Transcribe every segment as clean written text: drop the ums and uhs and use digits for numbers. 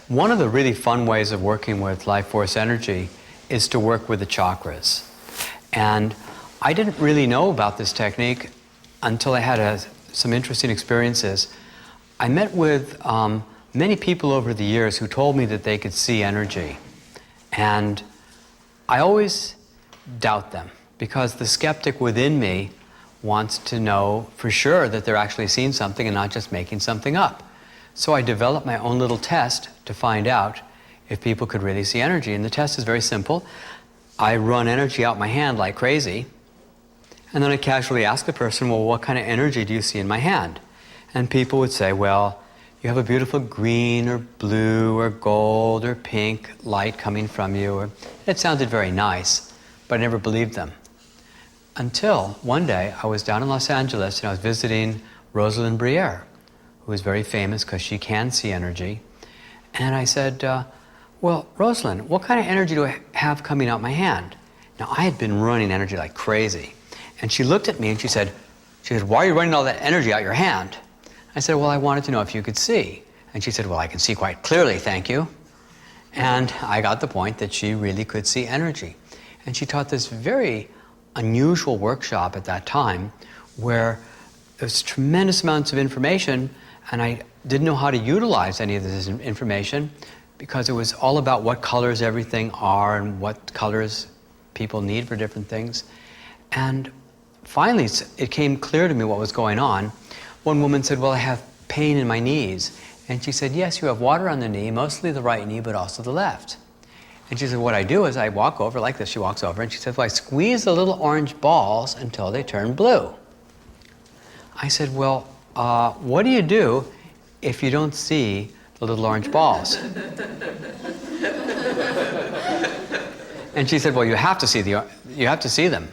One of the really fun ways of working with life force energy is to work with the chakras. And I didn't really know about this technique until I had some interesting experiences. I met with many people over the years who told me that they could see energy. And I always doubt them, because the skeptic within me wants to know for sure that they're actually seeing something and not just making something up. So I developed my own little test to find out if people could really see energy. And the test is very simple. I run energy out my hand like crazy, and then I casually ask the person, well, what kind of energy do you see in my hand? And people would say, well, you have a beautiful green or blue or gold or pink light coming from you. It sounded very nice, but I never believed them. Until one day I was down in Los Angeles and I was visiting Rosalind Briere, who is very famous because she can see energy. And I said, well, Rosalind, what kind of energy do I have coming out my hand? Now, I had been running energy like crazy. And she looked at me and she said, why are you running all that energy out your hand? I said, well, I wanted to know if you could see. And she said, well, I can see quite clearly, thank you. And I got the point that she really could see energy. And she taught this very unusual workshop at that time where there was tremendous amounts of information, and I didn't know how to utilize any of this information because it was all about what colors everything are and what colors people need for different things. And finally, it came clear to me what was going on. One woman said, well, I have pain in my knees. And she said, yes, you have water on the knee, mostly the right knee, but also the left. And she said, what I do is I walk over like this. She walks over and she says, well, I squeeze the little orange balls until they turn blue. I said, well, what do you do if you don't see the little orange balls? And she said, well, you have to see them.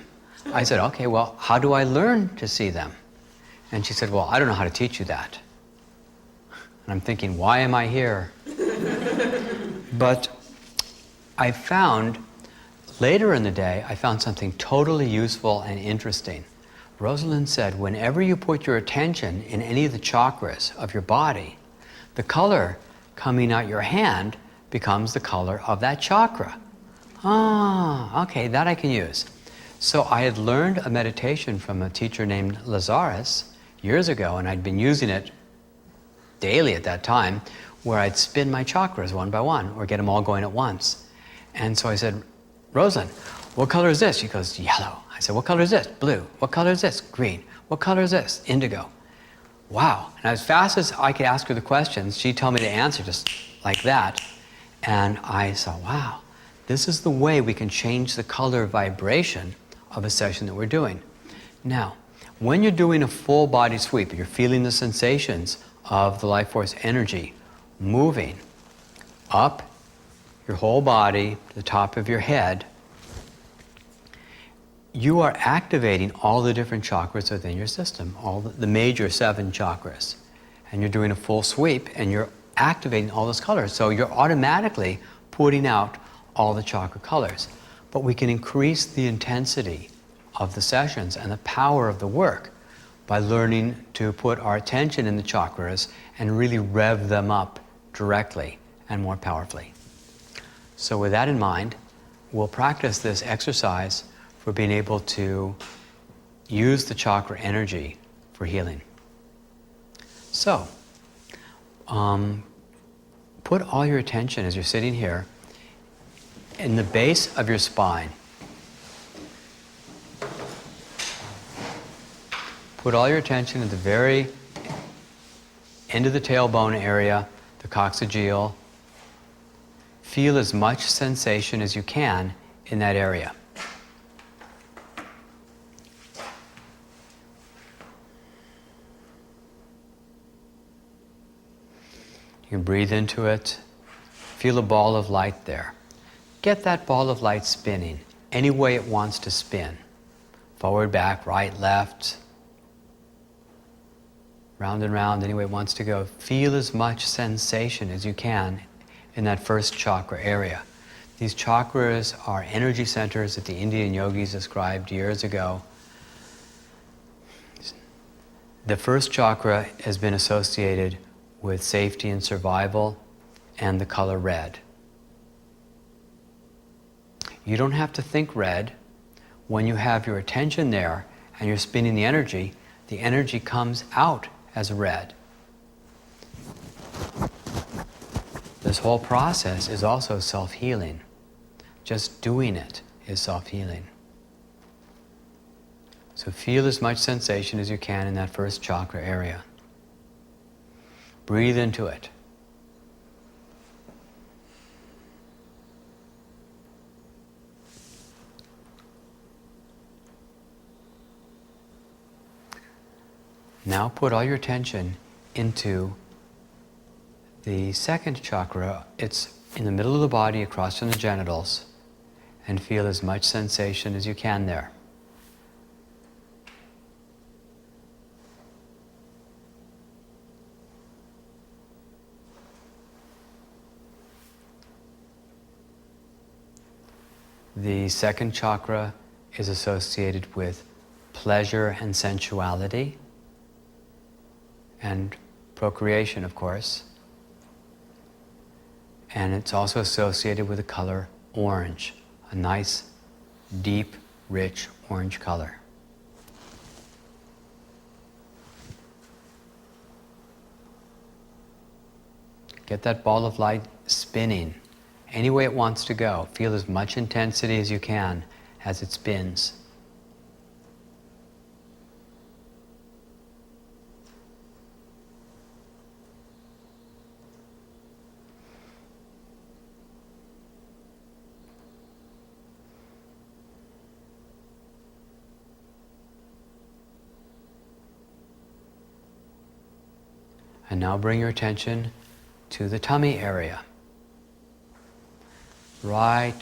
I said, okay, well, how do I learn to see them? And she said, well, I don't know how to teach you that. And I'm thinking, why am I here? But I found, later in the day, I found something totally useful and interesting. Rosalind said, whenever you put your attention in any of the chakras of your body, the color coming out your hand becomes the color of that chakra. Ah, okay, that I can use. So I had learned a meditation from a teacher named Lazarus years ago, and I'd been using it daily at that time, where I'd spin my chakras one by one, or get them all going at once. And so I said, Rosalind, what color is this? She goes, yellow. I said, what color is this? Blue. What color is this? Green. What color is this? Indigo. Wow. And as fast as I could ask her the questions, she'd tell me the answer just like that. And I saw, wow, this is the way we can change the color vibration of a session that we're doing. Now, when you're doing a full body sweep, you're feeling the sensations of the life force energy moving up your whole body to the top of your head, you are activating all the different chakras within your system, all the major 7 chakras. And you're doing a full sweep and you're activating all those colors. So you're automatically putting out all the chakra colors. But we can increase the intensity of the sessions and the power of the work by learning to put our attention in the chakras and really rev them up directly and more powerfully. So with that in mind, we'll practice this exercise for being able to use the chakra energy for healing. So, put all your attention as you're sitting here in the base of your spine. Put all your attention at the very end of the tailbone area, the coccygeal. Feel as much sensation as you can in that area. You can breathe into it. Feel a ball of light there. Get that ball of light spinning any way it wants to spin. Forward, back, right, left. Round and round, any way it wants to go. Feel as much sensation as you can in that first chakra area. These chakras are energy centers that the Indian yogis described years ago. The first chakra has been associated with safety and survival. and the color red. You don't have to think red. When you have your attention there and you're spinning the energy comes out as red. This whole process is also self-healing. Just doing it is self-healing. So feel as much sensation as you can in that first chakra area. Breathe into it. Now put all your attention into the second chakra. It's in the middle of the body across from the genitals, and feel as much sensation as you can there. The second chakra is associated with pleasure and sensuality, and procreation, of course. And it's also associated with the color orange, a nice, deep, rich orange color. Get that ball of light spinning any way it wants to go. Feel as much intensity as you can as it spins. And now bring your attention to the tummy area, right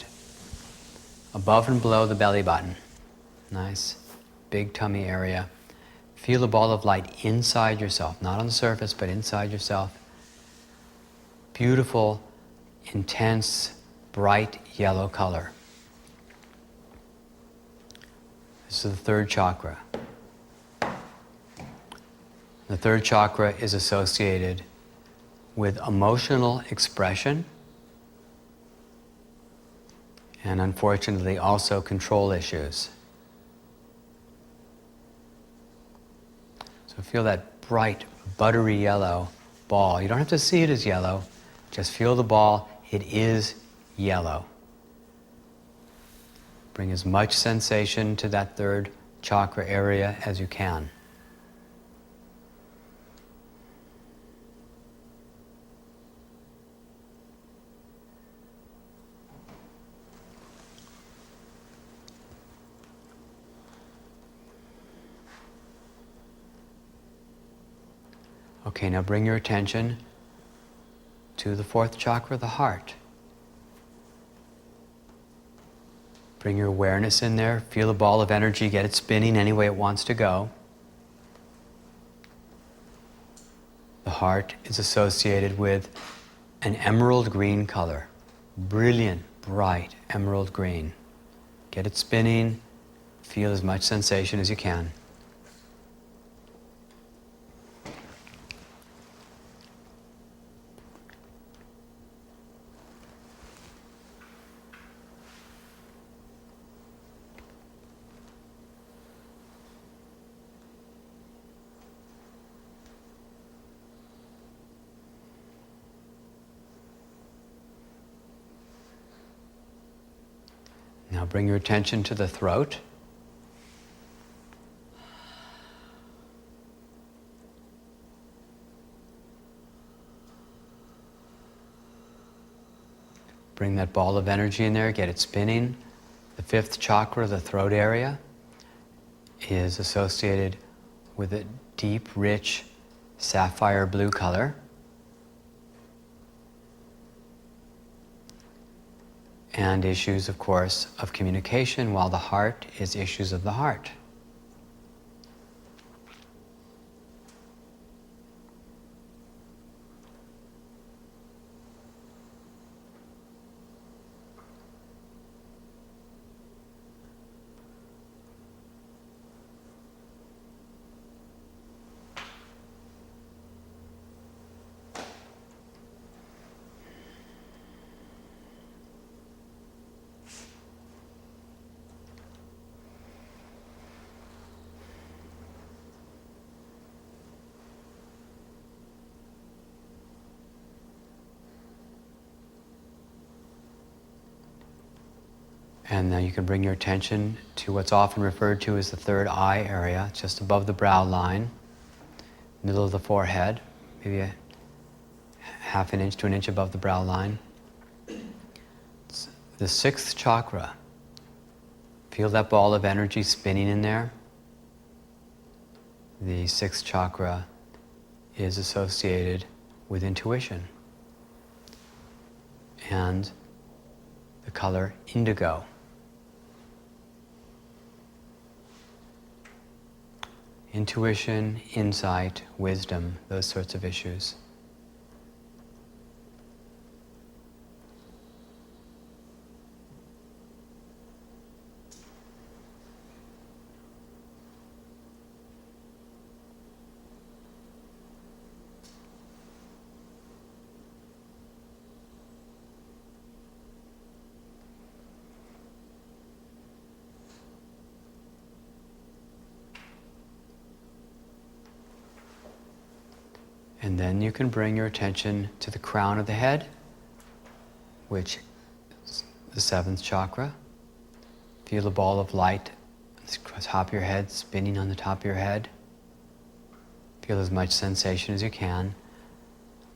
above and below the belly button. Nice, big tummy area. Feel the ball of light inside yourself, not on the surface, but inside yourself. Beautiful, intense, bright yellow color. This is the third chakra. The third chakra is associated with emotional expression and, unfortunately, also control issues. So feel that bright, buttery yellow ball. You don't have to see it as yellow. Just feel the ball. It is yellow. Bring as much sensation to that third chakra area as you can. Okay, now bring your attention to the fourth chakra, the heart. Bring your awareness in there. Feel the ball of energy. Get it spinning any way it wants to go. The heart is associated with an emerald green color. Brilliant, bright emerald green. Get it spinning. Feel as much sensation as you can. Now bring your attention to the throat. Bring that ball of energy in there, get it spinning. The fifth chakra, the throat area, is associated with a deep, rich, sapphire blue color. And issues, of course, of communication, while the heart is issues of the heart. And now you can bring your attention to what's often referred to as the third eye area, just above the brow line, middle of the forehead, maybe a half an inch to an inch above the brow line. It's the sixth chakra. Feel that ball of energy spinning in there. The sixth chakra is associated with intuition and the color indigo. Intuition, insight, wisdom, those sorts of issues. And then you can bring your attention to the crown of the head, which is the seventh chakra. Feel a ball of light on the top of your head, spinning on the top of your head. Feel as much sensation as you can.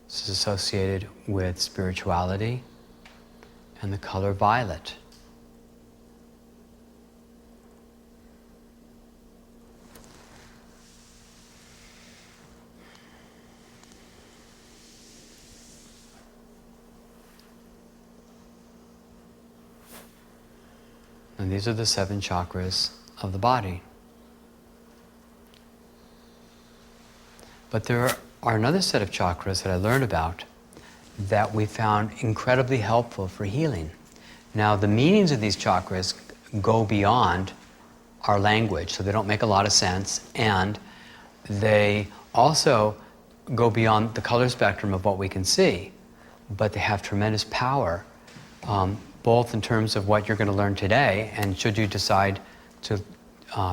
This is associated with spirituality and the color violet. And these are the seven chakras of the body. But there are another set of chakras that I learned about that we found incredibly helpful for healing. Now, the meanings of these chakras go beyond our language, so they don't make a lot of sense, and they also go beyond the color spectrum of what we can see, but they have tremendous power, both in terms of what you're going to learn today, and should you decide to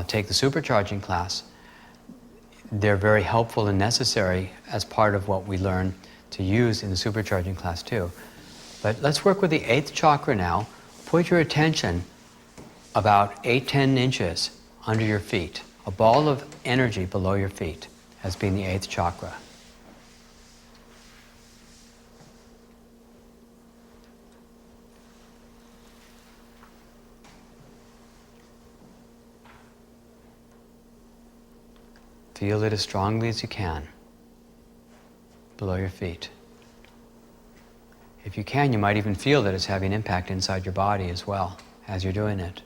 take the supercharging class, they're very helpful and necessary as part of what we learn to use in the supercharging class too. But let's work with the eighth chakra now. Put your attention about 8-10 inches under your feet, a ball of energy below your feet as being the eighth chakra. Feel it as strongly as you can below your feet. If you can, you might even feel that it's having impact inside your body as well as you're doing it.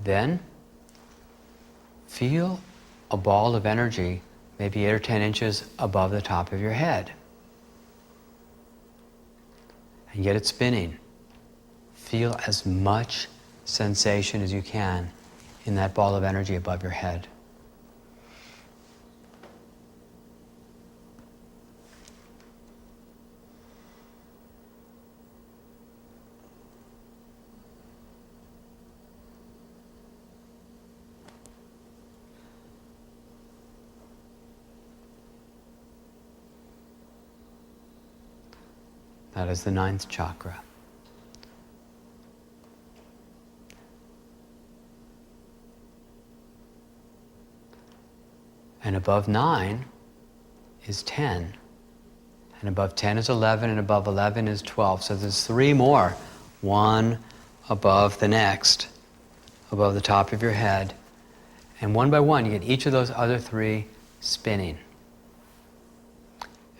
Then feel a ball of energy maybe 8 or 10 inches above the top of your head. And get it spinning. Feel as much sensation as you can in that ball of energy above your head. That is the ninth chakra. And above 9 is 10. And above 10 is 11, and above 11 is 12. So there's 3 more, one above the next, above the top of your head. And one by one, you get each of those other 3 spinning.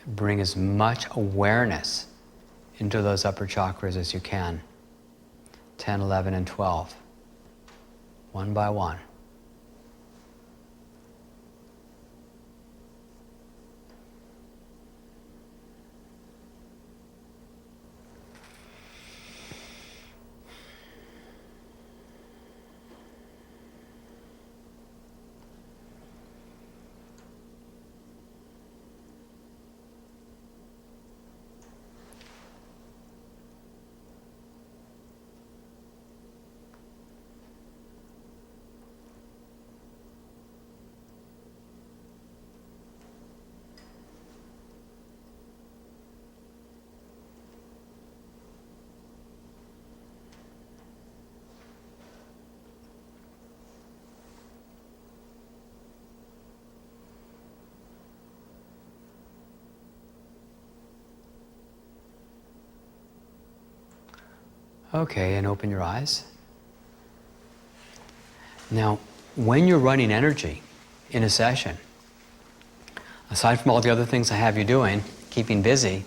Bring as much awareness into those upper chakras as you can. 10, 11, and 12. One by one. Okay, and open your eyes. Now, when you're running energy in a session, aside from all the other things I have you doing, keeping busy,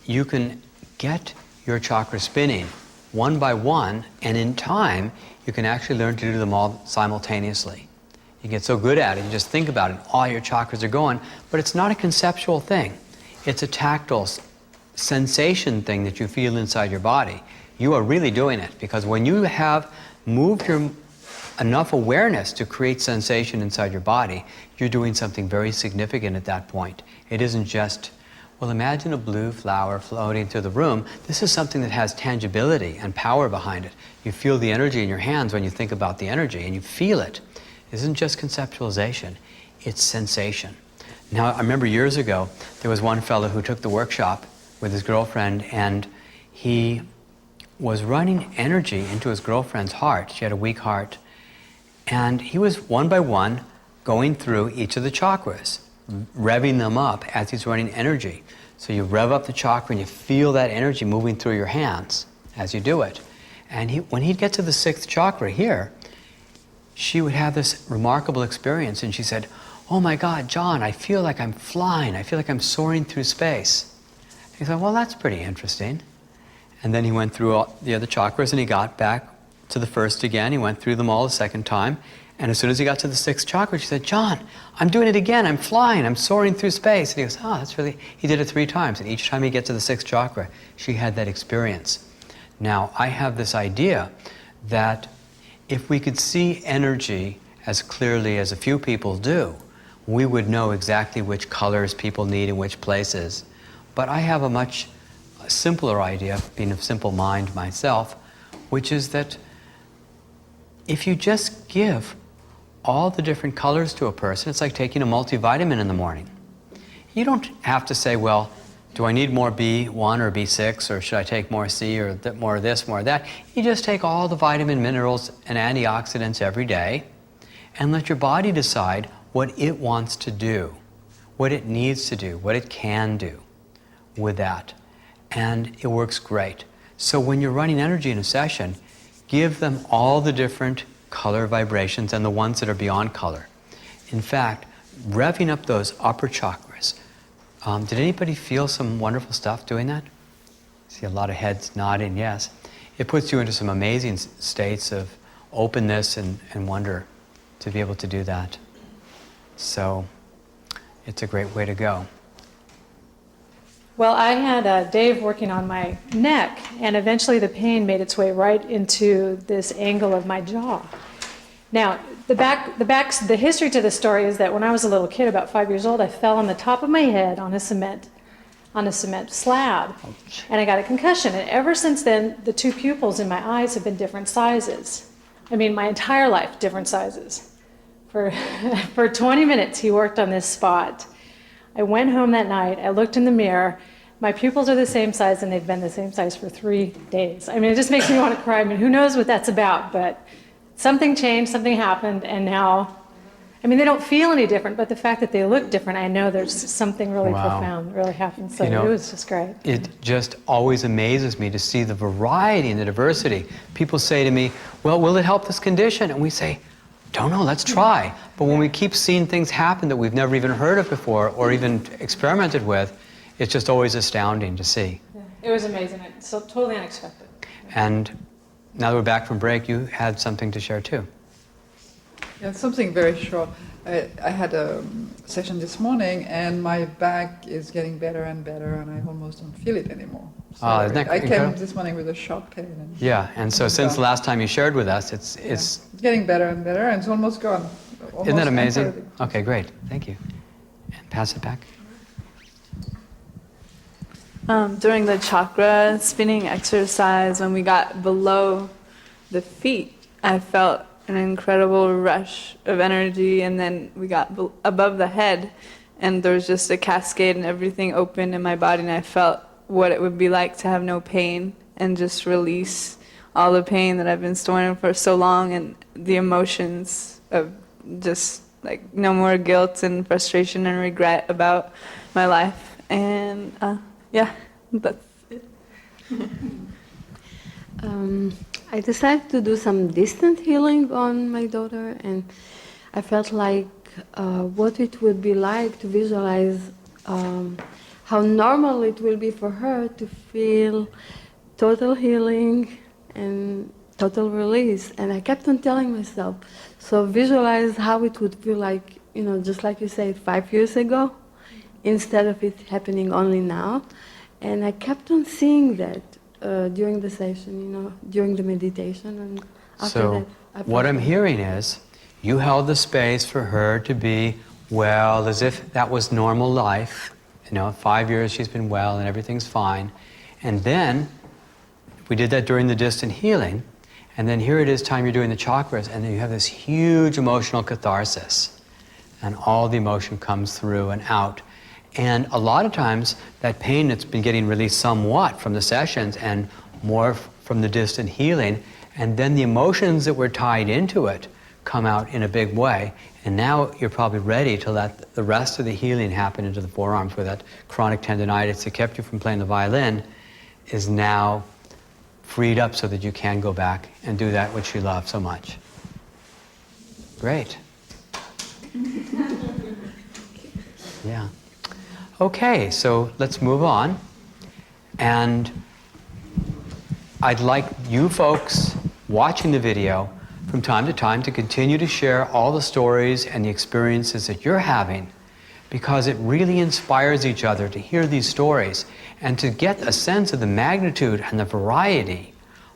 you can get your chakras spinning one by one, and in time, you can actually learn to do them all simultaneously. You get so good at it, you just think about it, all your chakras are going, but it's not a conceptual thing. It's a tactile sensation thing that you feel inside your body. You are really doing it, because when you have moved your enough awareness to create sensation inside your body, you're doing something very significant at that point. It isn't just, well, imagine a blue flower floating through the room. This is something that has tangibility and power behind it. You feel the energy in your hands when you think about the energy, and you feel it. It isn't just conceptualization, it's sensation. Now, I remember years ago, there was one fellow who took the workshop with his girlfriend, and he was running energy into his girlfriend's heart. She had a weak heart. And he was one by one going through each of the chakras, revving them up as he's running energy. So you rev up the chakra and you feel that energy moving through your hands as you do it. And when he'd get to the 6th chakra here, she would have this remarkable experience, and she said, "Oh my God, John, I feel like I'm flying. I feel like I'm soaring through space." He thought, well, that's pretty interesting. And then he went through all the other chakras, and he got back to the 1st again. He went through them all a 2nd time. And as soon as he got to the 6th chakra, she said, "John, I'm doing it again. I'm flying. I'm soaring through space." And he goes, "Oh, that's really..." He did it 3 times. And each time he gets to the 6th chakra, she had that experience. Now, I have this idea that if we could see energy as clearly as a few people do, we would know exactly which colors people need in which places. But I have a much simpler idea, being of simple mind myself, which is that if you just give all the different colors to a person, it's like taking a multivitamin in the morning. You don't have to say, well, do I need more B1 or B6, or should I take more C, or more of this, more of that? You just take all the vitamin, minerals, and antioxidants every day, and let your body decide what it wants to do, what it needs to do, what it can do with that. And it works great. So when you're running energy in a session, give them all the different color vibrations and the ones that are beyond color. In fact, revving up those upper chakras. Did anybody feel some wonderful stuff doing that? I see a lot of heads nodding, yes. It puts you into some amazing states of openness and wonder to be able to do that. So it's a great way to go. Well, I had Dave working on my neck, and eventually the pain made its way right into this angle of my jaw. Now, the history to the story is that when I was a little kid, about 5 years old, I fell on the top of my head on a cement slab, and I got a concussion. And ever since then, the 2 pupils in my eyes have been different sizes. I mean, my entire life, different sizes. For 20 minutes, he worked on this spot. I went home that night, I looked in the mirror, my pupils are the same size, and they've been the same size for 3 days. I mean, it just makes me want to cry. I mean, who knows what that's about, but something changed, something happened, and now, I mean, they don't feel any different, but the fact that they look different, I know there's something really profound really happened, so it was just great. It just always amazes me to see the variety and the diversity. People say to me, well, will it help this condition? And we say, don't know, let's try. But when we keep seeing things happen that we've never even heard of before or even experimented with, it's just always astounding to see. Yeah, it was amazing. It's so totally unexpected. And now that we're back from break, you had something to share too. Yeah, something very short. I had a session this morning, and my back is getting better and better, and I almost don't feel it anymore. So Isn't that I incredible? came this morning with a sharp pain. Yeah, and so since the last time you shared with us, it's getting better and better, and it's almost gone. Isn't that amazing? Entirely. Okay, great. Thank you. And pass it back. During the chakra spinning exercise, when we got below the feet, I felt an incredible rush of energy, and then we got above the head, and there was just a cascade, and everything opened in my body, and I felt what it would be like to have no pain and just release all the pain that I've been storing for so long, and the emotions of just like no more guilt and frustration and regret about my life. And yeah, that's it. I decided to do some distant healing on my daughter, and I felt like what it would be like to visualize how normal it will be for her to feel total healing and total release. And I kept on telling myself, so visualize how it would feel like, you know, just like you said, 5 years ago, instead of it happening only now. And I kept on seeing that during the session, you know, during the meditation. And after So that, I what felt I'm like- hearing is you held the space for her to be well, as if that was normal life. You know, 5 years she's been well and everything's fine. And then we did that during the distant healing. And then here it is time you're doing the chakras, and then you have this huge emotional catharsis. And all the emotion comes through and out. And a lot of times, that pain that's been getting released somewhat from the sessions and more from the distant healing, and then the emotions that were tied into it come out in a big way. And now you're probably ready to let the rest of the healing happen into the forearms, where that chronic tendonitis that kept you from playing the violin is now freed up so that you can go back and do that which you love so much. Great. Yeah. Okay, so let's move on. And I'd like you folks watching the video from time to time to continue to share all the stories and the experiences that you're having, because it really inspires each other to hear these stories and to get a sense of the magnitude and the variety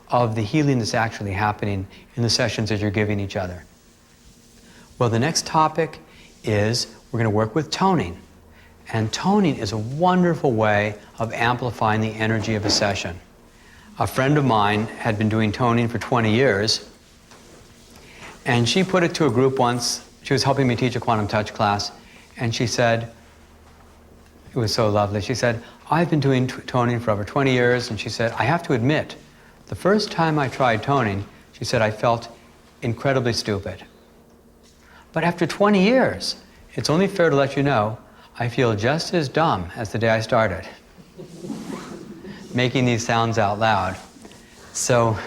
of the healing that's actually happening in the sessions that you're giving each other. Well, the next topic is we're going to work with toning. And toning is a wonderful way of amplifying the energy of a session. A friend of mine had been doing toning for 20 years, and she put it to a group once. She was helping me teach a QuantumTouch class, and she said, it was so lovely, she said, I've been doing toning for over 20 years, and she said, I have to admit, the first time I tried toning, she said, I felt incredibly stupid. But after 20 years, it's only fair to let you know, I feel just as dumb as the day I started making these sounds out loud. So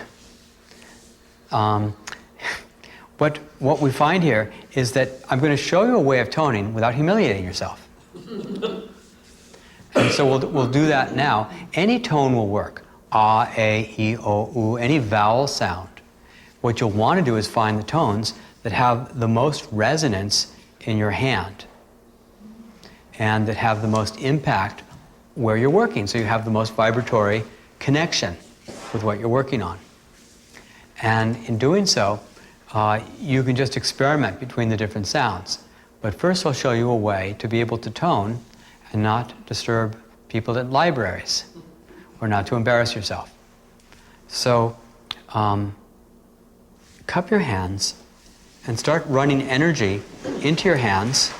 what we find here is that I'm going to show you a way of toning without humiliating yourself. And so we'll do that now. Any tone will work. Ah, A, E, O, U, any vowel sound. What you'll want to do is find the tones that have the most resonance in your hand and that have the most impact where you're working, so you have the most vibratory connection with what you're working on. And in doing so, you can just experiment between the different sounds. But first I'll show you a way to be able to tone and not disturb people at libraries, or not to embarrass yourself. So cup your hands and start running energy into your hands.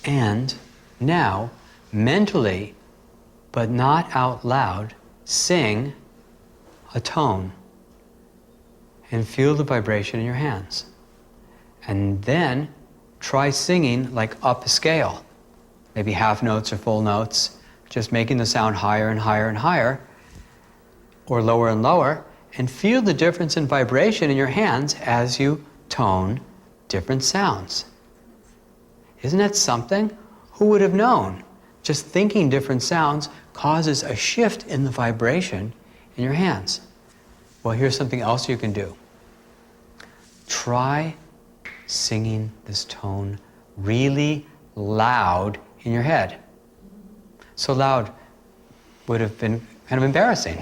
And now, mentally, but not out loud, sing a tone and feel the vibration in your hands. And then try singing like up a scale, maybe half notes or full notes, just making the sound higher and higher and higher, or lower and lower, and feel the difference in vibration in your hands as you tone different sounds. Isn't that something? Who would have known? Just thinking different sounds causes a shift in the vibration in your hands. Well, here's something else you can do. Try singing this tone really loud in your head. So loud would have been kind of embarrassing.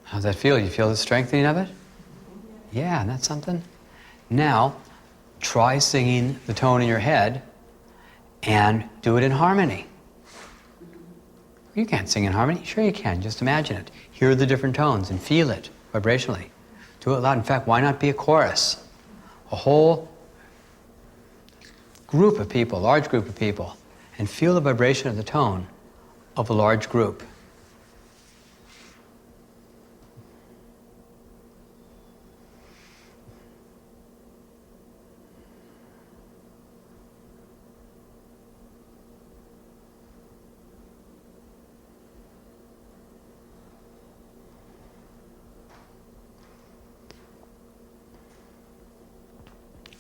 How's that feel? You feel the strengthening of it? Yeah, isn't that something? Now, try singing the tone in your head and do it in harmony. You can't sing in harmony. Sure you can. Just imagine it. Hear the different tones and feel it vibrationally. Do it loud. In fact, why not be a chorus? A whole group of people, large group of people, and feel the vibration of the tone of a large group.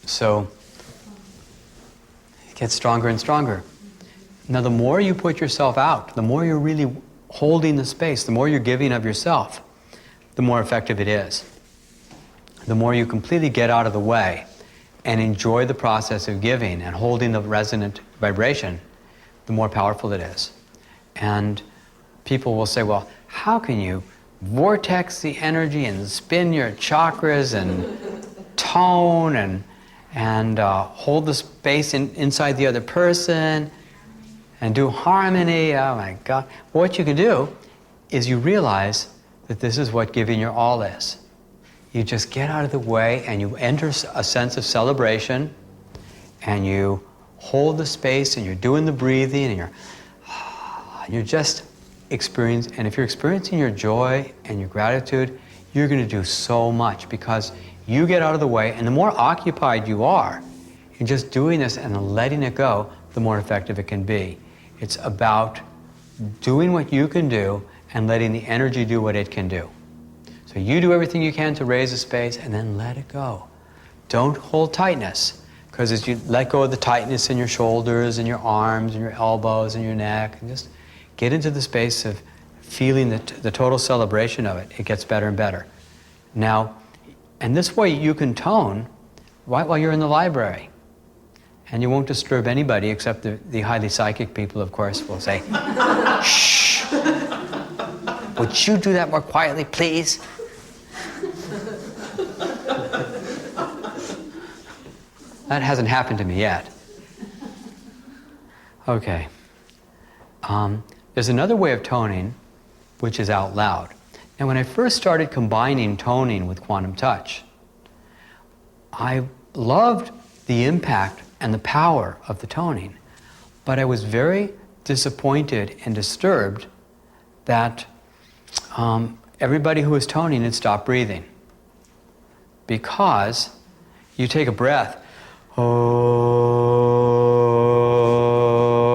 So it gets stronger and stronger. Now the more you put yourself out, the more you're really holding the space, the more you're giving of yourself, the more effective it is. The more you completely get out of the way and enjoy the process of giving and holding the resonant vibration, the more powerful it is. And people will say, well, how can you vortex the energy and spin your chakras and tone and hold the space inside the other person and do harmony? Oh my God. What you can do is you realize that this is what giving your all is. You just get out of the way and you enter a sense of celebration and you hold the space and you're doing the breathing and you're just experiencing. And if you're experiencing your joy and your gratitude, you're going to do so much because you get out of the way, and the more occupied you are in just doing this and letting it go, the more effective it can be. It's about doing what you can do and letting the energy do what it can do. So you do everything you can to raise the space and then let it go. Don't hold tightness, because as you let go of the tightness in your shoulders and your arms and your elbows and your neck, and just get into the space of feeling the total celebration of it, it gets better and better. Now, and this way you can tone right while you're in the library. And you won't disturb anybody except the highly psychic people, of course, will say, shh, would you do that more quietly, please? That hasn't happened to me yet. Okay. There's another way of toning, which is out loud. Now, when I first started combining toning with QuantumTouch, I loved the impact and the power of the toning, but I was very disappointed and disturbed that everybody who was toning had stopped breathing, because you take a breath, oh,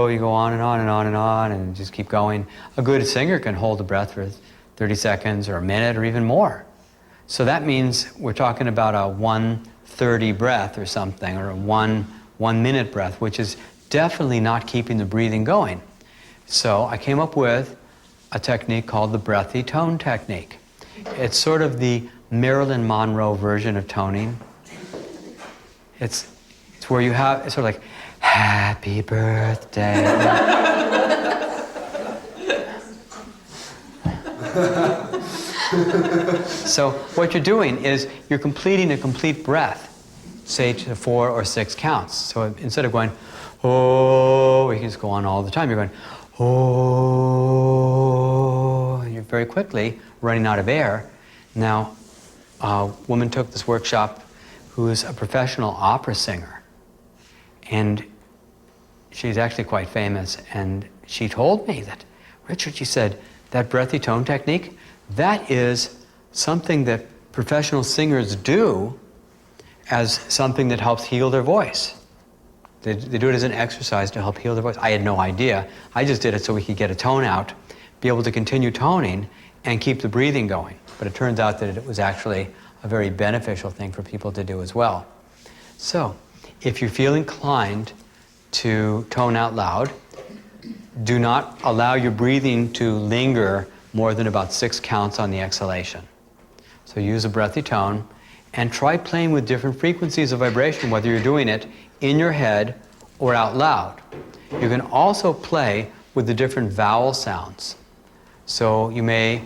you go on and on and on and on and just keep going. A good singer can hold a breath for 30 seconds or a minute or even more. So that means we're talking about a 1:30 breath or something, or a one minute breath, which is definitely not keeping the breathing going. So I came up with a technique called the breathy tone technique. It's sort of the Marilyn Monroe version of toning. It's where you have, it's sort of like, happy birthday. So what you're doing is you're completing a complete breath, say to 4 or 6 counts. So instead of going, oh, you can just go on all the time. You're going, oh, and you're very quickly running out of air. Now, a woman took this workshop who's a professional opera singer, and she's actually quite famous, and she told me that, Richard, she said, that breathy tone technique, that is something that professional singers do as something that helps heal their voice. They do it as an exercise to help heal their voice. I had no idea. I just did it so we could get a tone out, be able to continue toning, and keep the breathing going. But it turns out that it was actually a very beneficial thing for people to do as well. So, if you feel inclined to tone out loud, do not allow your breathing to linger more than about 6 counts on the exhalation. So use a breathy tone and try playing with different frequencies of vibration, whether you're doing it in your head or out loud. You can also play with the different vowel sounds. So you may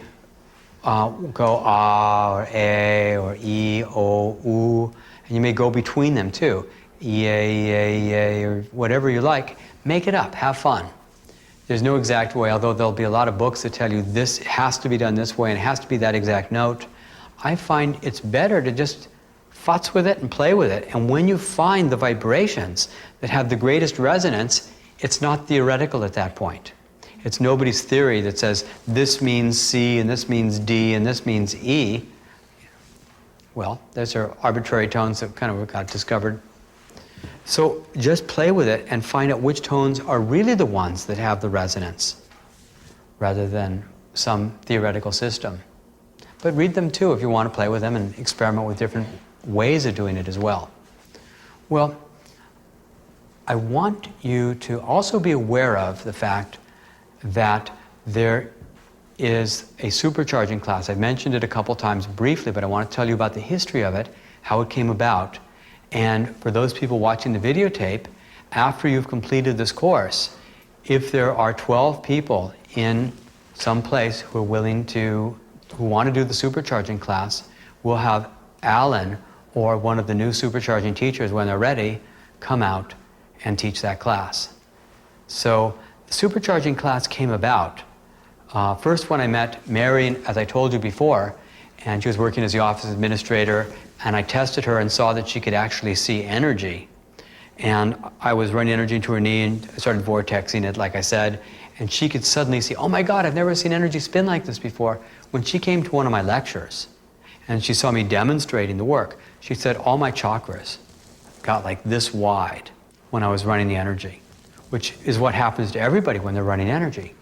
go ah or a or e, o, u, and you may go between them too. E, a, or whatever you like. Make it up, have fun. There's no exact way, although there'll be a lot of books that tell you this has to be done this way and it has to be that exact note. I find it's better to just futz with it and play with it. And when you find the vibrations that have the greatest resonance, it's not theoretical at that point. It's nobody's theory that says this means C and this means D and this means E. Well, those are arbitrary tones that kind of got discovered. So just play with it and find out which tones are really the ones that have the resonance, rather than some theoretical system. But read them too if you want to play with them and experiment with different ways of doing it as well. Well, I want you to also be aware of the fact that there is a supercharging class. I've mentioned it a couple times briefly, but I want to tell you about the history of it, how it came about. And for those people watching the videotape, after you've completed this course, if there are 12 people in some place who want to do the supercharging class, we'll have Alan or one of the new supercharging teachers, when they're ready, come out and teach that class. So the supercharging class came about first when I met Mary, as I told you before, and she was working as the office administrator, and I tested her and saw that she could actually see energy. And I was running energy into her knee and I started vortexing it, like I said, and she could suddenly see, oh my God, I've never seen energy spin like this before. When she came to one of my lectures and she saw me demonstrating the work, she said all my chakras got like this wide when I was running the energy, which is what happens to everybody when they're running energy.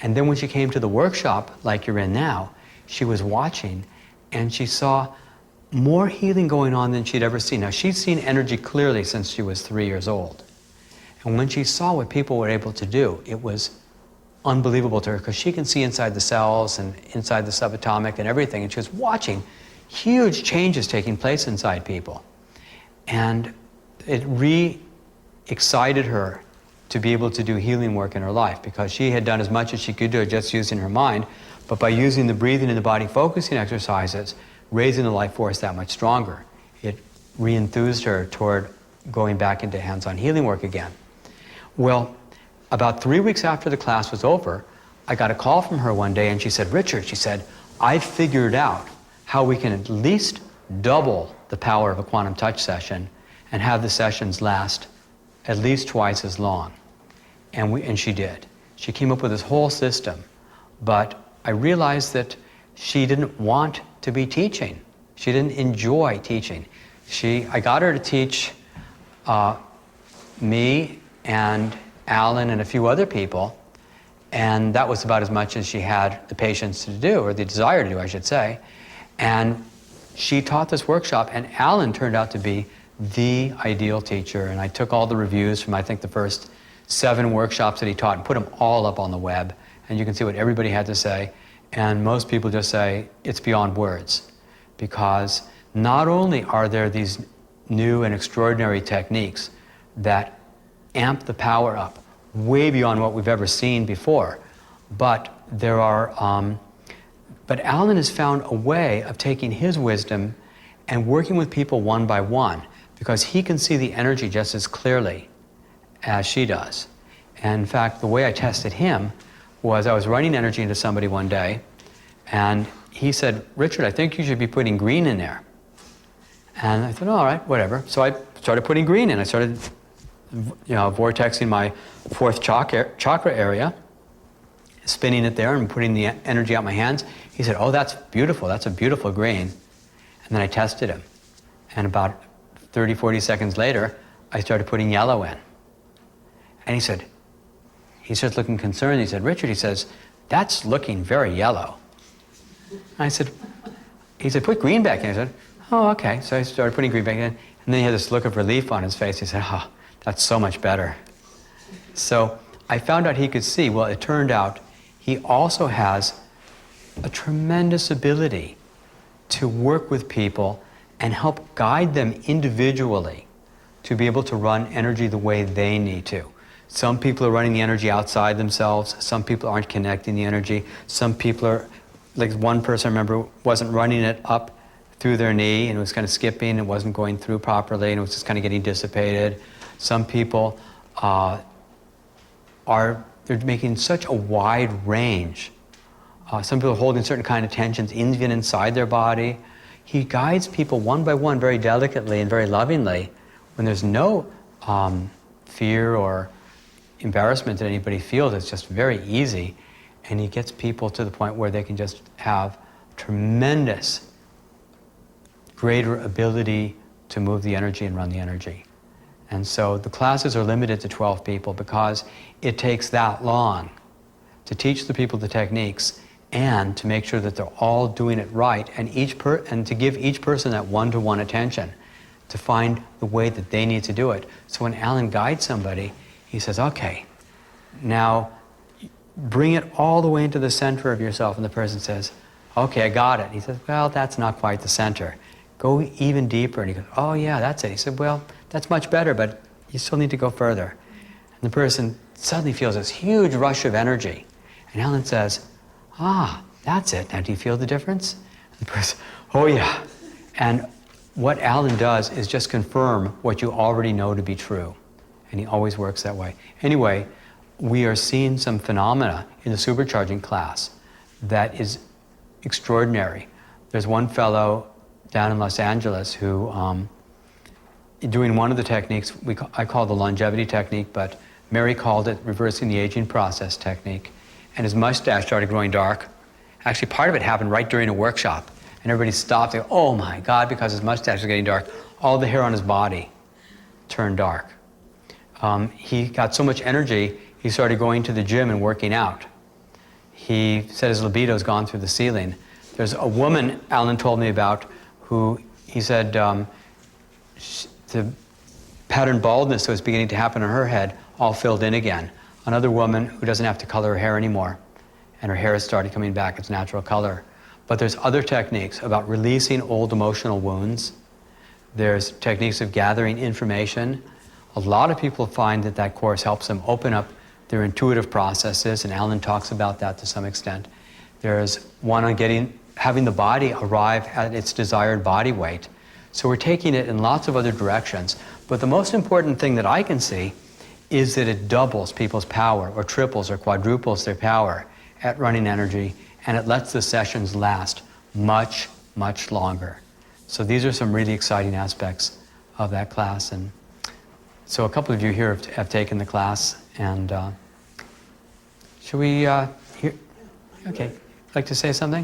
And then when she came to the workshop, like you're in now, she was watching and she saw more healing going on than she'd ever seen. Now, she'd seen energy clearly since she was 3 years old. And when she saw what people were able to do, it was unbelievable to her, because she can see inside the cells and inside the subatomic and everything, and she was watching huge changes taking place inside people. And it re-excited her to be able to do healing work in her life, because she had done as much as she could do just using her mind, but by using the breathing and the body focusing exercises, raising the life force that much stronger, it re-enthused her toward going back into hands-on healing work again. Well, about 3 weeks after the class was over, I got a call from her one day and she said, Richard, she said, I've figured out how we can at least double the power of a quantum touch session and have the sessions last at least twice as long. And she did. She came up with this whole system, but I realized that she didn't want to be teaching. She didn't enjoy teaching. I got her to teach me and Alan and a few other people, and that was about as much as she had the patience to do, or the desire to do, I should say. And she taught this workshop, and Alan turned out to be the ideal teacher. And I took all the reviews from, I think, the first 7 workshops that he taught and put them all up on the web, and you can see what everybody had to say. And most people just say it's beyond words, because not only are there these new and extraordinary techniques that amp the power up way beyond what we've ever seen before, but but Alan has found a way of taking his wisdom and working with people one by one, because he can see the energy just as clearly as she does. And in fact, the way I tested him was I was running energy into somebody one day, and he said, Richard, I think you should be putting green in there. And I thought, oh, all right, whatever. So I started putting green in. I started vortexing my 4th chakra area, spinning it there and putting the energy out my hands. He said, oh, that's beautiful. That's a beautiful green. And then I tested him. And about 30, 40 seconds later, I started putting yellow in. And he starts looking concerned. He said, Richard, he says, that's looking very yellow. And he said, put green back in. I said, oh, okay. So I started putting green back in. And then he had this look of relief on his face. He said, oh, that's so much better. So I found out he could see. Well, it turned out he also has a tremendous ability to work with people and help guide them individually to be able to run energy the way they need to. Some people are running the energy outside themselves. Some people aren't connecting the energy. Some people are, like one person I remember, wasn't running it up through their knee and it was kind of skipping, it wasn't going through properly, and it was just kind of getting dissipated. Some people are they're making such a wide range. Some people are holding certain kind of tensions even inside their body. He guides people one by one very delicately and very lovingly when there's no fear or embarrassment that anybody feels. It's just very easy. And he gets people to the point where they can just have tremendous, greater ability to move the energy and run the energy. And so the classes are limited to 12 people because it takes that long to teach the people the techniques and to make sure that they're all doing it right, and and to give each person that one-to-one attention to find the way that they need to do it. So when Alan guides somebody, he says, okay, now bring it all the way into the center of yourself. And the person says, okay, I got it. And he says, well, that's not quite the center. Go even deeper. And he goes, oh yeah, that's it. He said, well, that's much better, but you still need to go further. And the person suddenly feels this huge rush of energy. And Alan says, ah, that's it. Now do you feel the difference? And the person, oh yeah. And what Alan does is just confirm what you already know to be true. And he always works that way. Anyway, we are seeing some phenomena in the supercharging class that is extraordinary. There's one fellow down in Los Angeles who, doing one of the techniques, I call the longevity technique, but Mary called it reversing the aging process technique. And his mustache started growing dark. Actually, part of it happened right during a workshop. And everybody stopped and, oh my God, because his mustache was getting dark, all the hair on his body turned dark. He got so much energy, he started going to the gym and working out. He said his libido's gone through the ceiling. There's a woman Alan told me about who, he said, the pattern baldness that was beginning to happen on her head all filled in again. Another woman who doesn't have to color her hair anymore, and her hair has started coming back its natural color. But there's other techniques about releasing old emotional wounds. There's techniques of gathering information. A lot of people find that that course helps them open up their intuitive processes, and Alan talks about that to some extent. There's one on having the body arrive at its desired body weight. So we're taking it in lots of other directions. But the most important thing that I can see is that it doubles people's power, or triples or quadruples their power at running energy, and it lets the sessions last much, much longer. So these are some really exciting aspects of that class. And so a couple of you here have taken the class, and should we hear? Okay, like to say something?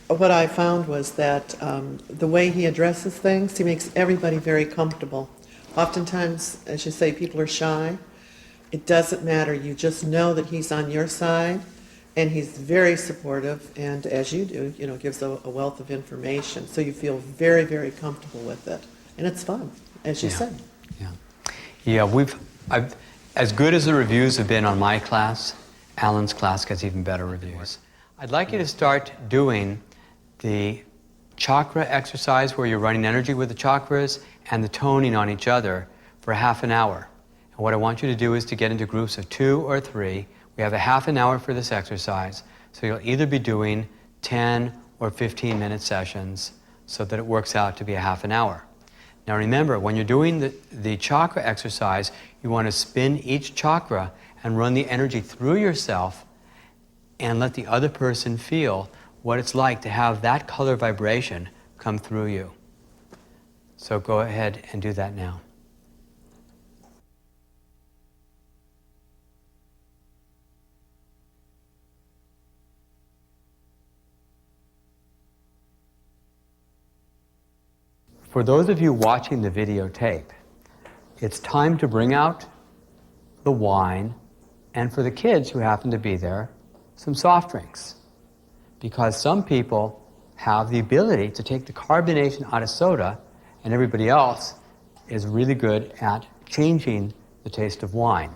What I found was that the way he addresses things, he makes everybody very comfortable. Oftentimes, as you say, people are shy. It doesn't matter. You just know that he's on your side, and he's very supportive, and as you do, gives a wealth of information. So you feel very, very comfortable with it. And it's fun, as you said. Yeah, as good as the reviews have been on my class, Alan's class gets even better reviews. I'd like you to start doing the chakra exercise where you're running energy with the chakras and the toning on each other for half an hour. And what I want you to do is to get into groups of 2 or 3. We have a half an hour for this exercise, so you'll either be doing 10 or 15-minute sessions so that it works out to be a half an hour. Now remember, when you're doing the chakra exercise, you want to spin each chakra and run the energy through yourself and let the other person feel what it's like to have that color vibration come through you. So go ahead and do that now. For those of you watching the videotape, it's time to bring out the wine, and for the kids who happen to be there, some soft drinks. Because some people have the ability to take the carbonation out of soda, and everybody else is really good at changing the taste of wine.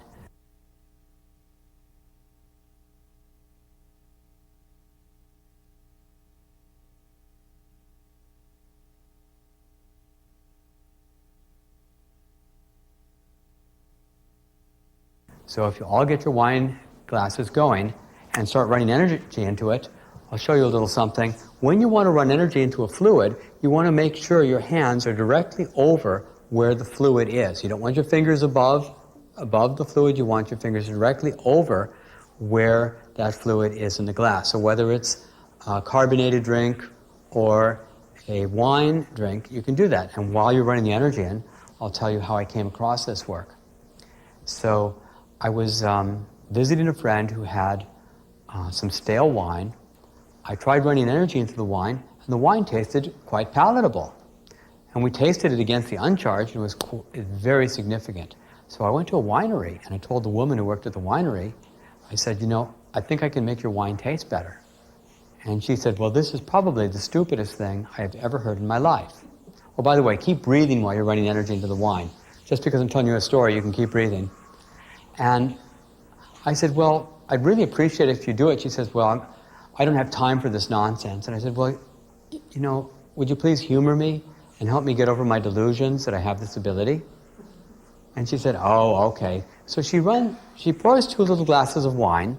So if you all get your wine glasses going and start running energy into it, I'll show you a little something. When you want to run energy into a fluid, you want to make sure your hands are directly over where the fluid is. You don't want your fingers above above the fluid, you want your fingers directly over where that fluid is in the glass. So whether it's a carbonated drink or a wine drink, you can do that. And while you're running the energy in, I'll tell you how I came across this work. So I was visiting a friend who had some stale wine. I tried running energy into the wine, and the wine tasted quite palatable. And we tasted it against the uncharged, and it was very significant. So I went to a winery, and I told the woman who worked at the winery, I said, you know, I think I can make your wine taste better. And she said, well, this is probably the stupidest thing I have ever heard in my life. Oh, by the way, keep breathing while you're running energy into the wine. Just because I'm telling you a story, you can keep breathing. And I said, well, I'd really appreciate it if you do it. She says, well, I don't have time for this nonsense. And I said, well, you know, would you please humor me and help me get over my delusions that I have this ability? And she said, oh, okay. So she pours 2 little glasses of wine,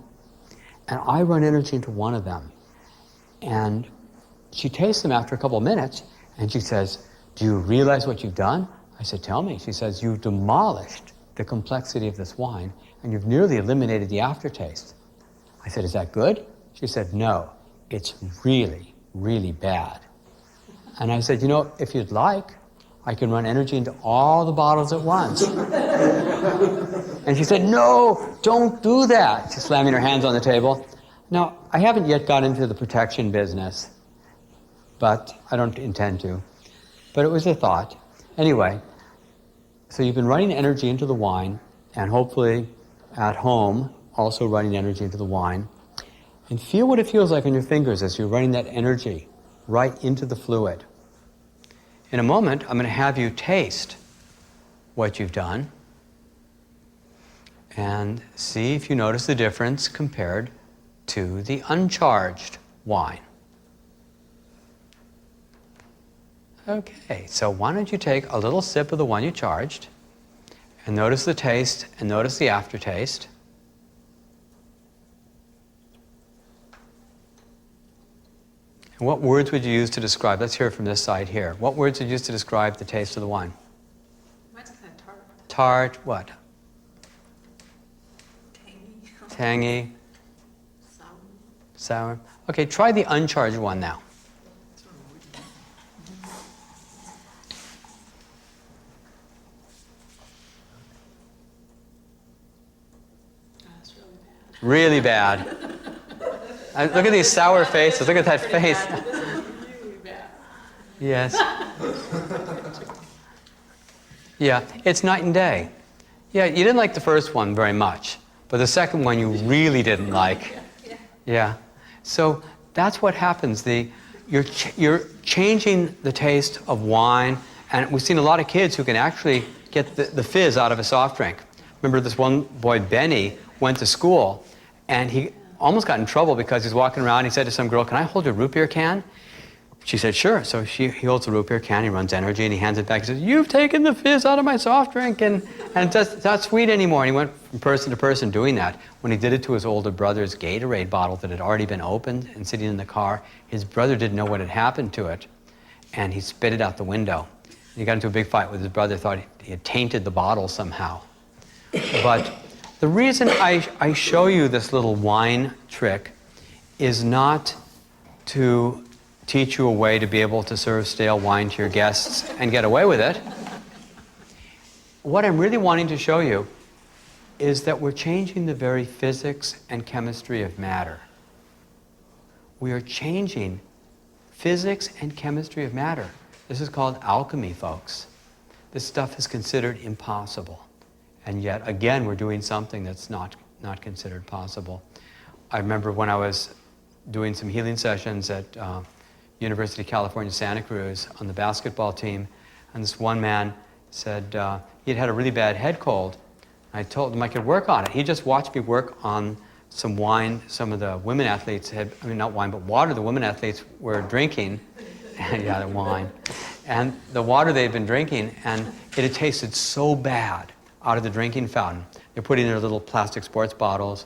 and I run energy into one of them. And she tastes them after a couple of minutes, and she says, do you realize what you've done? I said, tell me. She says, you've demolished the complexity of this wine, and you've nearly eliminated the aftertaste. I said, is that good? She said, no, it's really, really bad. And I said, you know, if you'd like, I can run energy into all the bottles at once. And she said, no, don't do that. She's slamming her hands on the table. Now, I haven't yet got into the protection business, but I don't intend to. But it was a thought. Anyway, so you've been running energy into the wine, and hopefully at home, also running energy into the wine. And feel what it feels like on your fingers as you're running that energy right into the fluid. In a moment, I'm going to have you taste what you've done and see if you notice the difference compared to the uncharged wine. Okay, so why don't you take a little sip of the one you charged and notice the taste and notice the aftertaste. And what words would you use to describe? Let's hear it from this side here. What words would you use to describe the taste of the wine? Mine's kind of tart. Tart, what? Tangy. Tangy, Sour. sour. Okay, try the uncharged one now. That's Really really bad. bad. Look at these sour faces. Look at that face. Really bad. Yes. Yeah, it's night and day. Yeah, you didn't like the first one very much, but the second one you really didn't like. Yeah. So that's what happens. You're changing the taste of wine, and we've seen a lot of kids who can actually get the fizz out of a soft drink. Remember this one boy, Benny, went to school, and he almost got in trouble because he's walking around. He said to some girl, can I hold your root beer can? She said, sure. So he holds the root beer can, he runs energy, and he hands it back. He says, you've taken the fizz out of my soft drink, and it's not sweet anymore. And he went from person to person doing that. When he did it to his older brother's Gatorade bottle that had already been opened and sitting in the car, his brother didn't know what had happened to it, and he spit it out the window. And he got into a big fight with his brother, thought he had tainted the bottle somehow. But the reason I show you this little wine trick is not to teach you a way to be able to serve stale wine to your guests and get away with it. What I'm really wanting to show you is that we're changing the very physics and chemistry of matter. We are changing physics and chemistry of matter. This is called alchemy, folks. This stuff is considered impossible. And yet, again, we're doing something that's not considered possible. I remember when I was doing some healing sessions at University of California, Santa Cruz on the basketball team, and this one man said he'd had a really bad head cold. I told him I could work on it. He just watched me work on some wine some of the women athletes had, I mean not wine, but water the women athletes were drinking. Yeah, the wine. And the water they'd been drinking, and it had tasted so bad out of the drinking fountain. They put it in their little plastic sports bottles,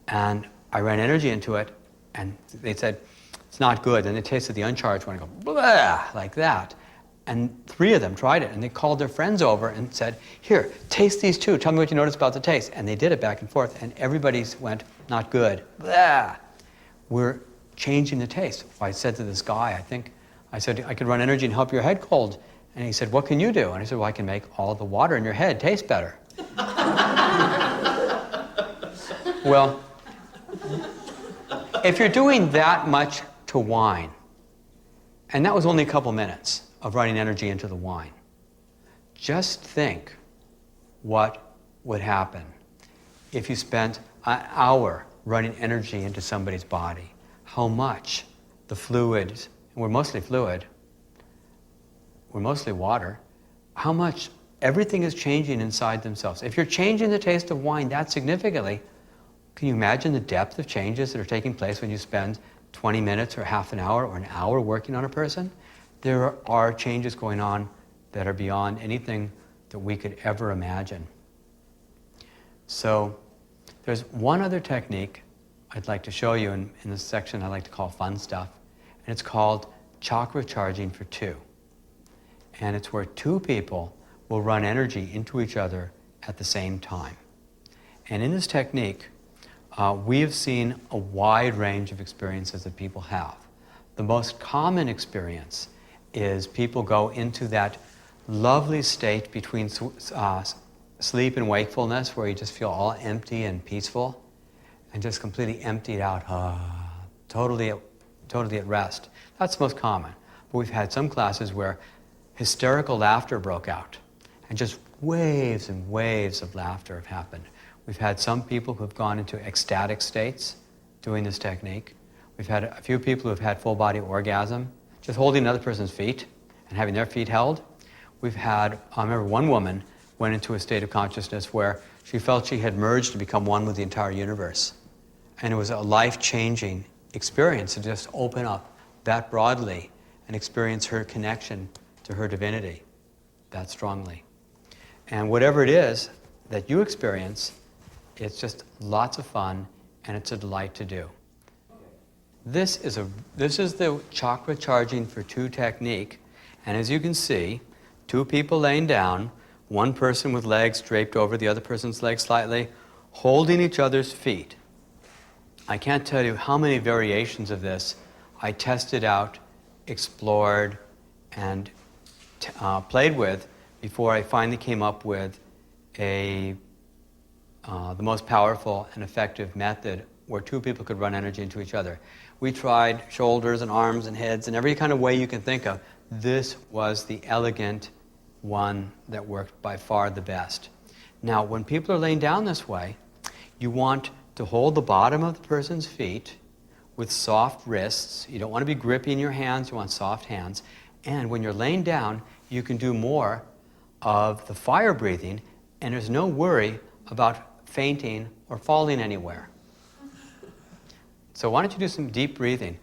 and I ran energy into it, and they said, it's not good. And they tasted the uncharged one, and go, blah, like that. And 3 of them tried it, and they called their friends over and said, here, taste these 2. Tell me what you notice about the taste. And they did it back and forth, and everybody went, not good. Blah. We're changing the taste. I said to this guy, I said, I could run energy and help your head cold. And he said, what can you do? And I said, well, I can make all the water in your head taste better. Well, if you're doing that much to wine, and that was only a couple minutes of running energy into the wine, just think what would happen if you spent an hour running energy into somebody's body. How much the fluids, and we're mostly fluid, we're mostly water, how much everything is changing inside themselves. If you're changing the taste of wine that significantly, can you imagine the depth of changes that are taking place when you spend 20 minutes or half an hour or an hour working on a person? There are changes going on that are beyond anything that we could ever imagine. So there's one other technique I'd like to show you in this section I like to call fun stuff, and it's called chakra charging for 2. And it's where 2 people will run energy into each other at the same time. And in this technique, we have seen a wide range of experiences that people have. The most common experience is people go into that lovely state between sleep and wakefulness where you just feel all empty and peaceful and just completely emptied out, totally at rest. That's the most common. But we've had some classes where hysterical laughter broke out and just waves and waves of laughter have happened. We've had some people who have gone into ecstatic states doing this technique. We've had a few people who have had full body orgasm, just holding another person's feet and having their feet held. We've had, I remember one woman went into a state of consciousness where she felt she had merged to become one with the entire universe. And it was a life-changing experience to just open up that broadly and experience her connection to her divinity that strongly. And whatever it is that you experience, it's just lots of fun and it's a delight to do. This is the chakra charging for 2 technique, and as you can see, 2 people laying down, one person with legs draped over the other person's legs slightly, holding each other's feet. I can't tell you how many variations of this I tested out, explored, and played with before I finally came up with the most powerful and effective method where 2 people could run energy into each other. We tried shoulders and arms and heads and every kind of way you can think of. This was the elegant one that worked by far the best. Now, when people are laying down this way, you want to hold the bottom of the person's feet with soft wrists. You don't want to be gripping your hands, you want soft hands. And when you're laying down, you can do more of the fire breathing, and there's no worry about fainting or falling anywhere. So why don't you do some deep breathing?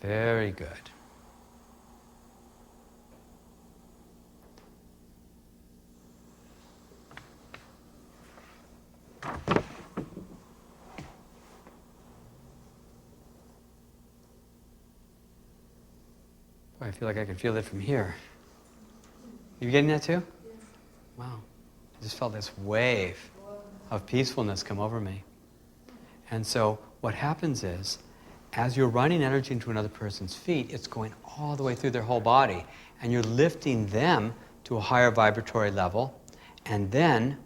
Very good. Boy, I feel like I can feel it from here. You getting that too? Wow. I just felt this wave of peacefulness come over me. And so what happens is, as you're running energy into another person's feet, it's going all the way through their whole body, and you're lifting them to a higher vibratory level, and then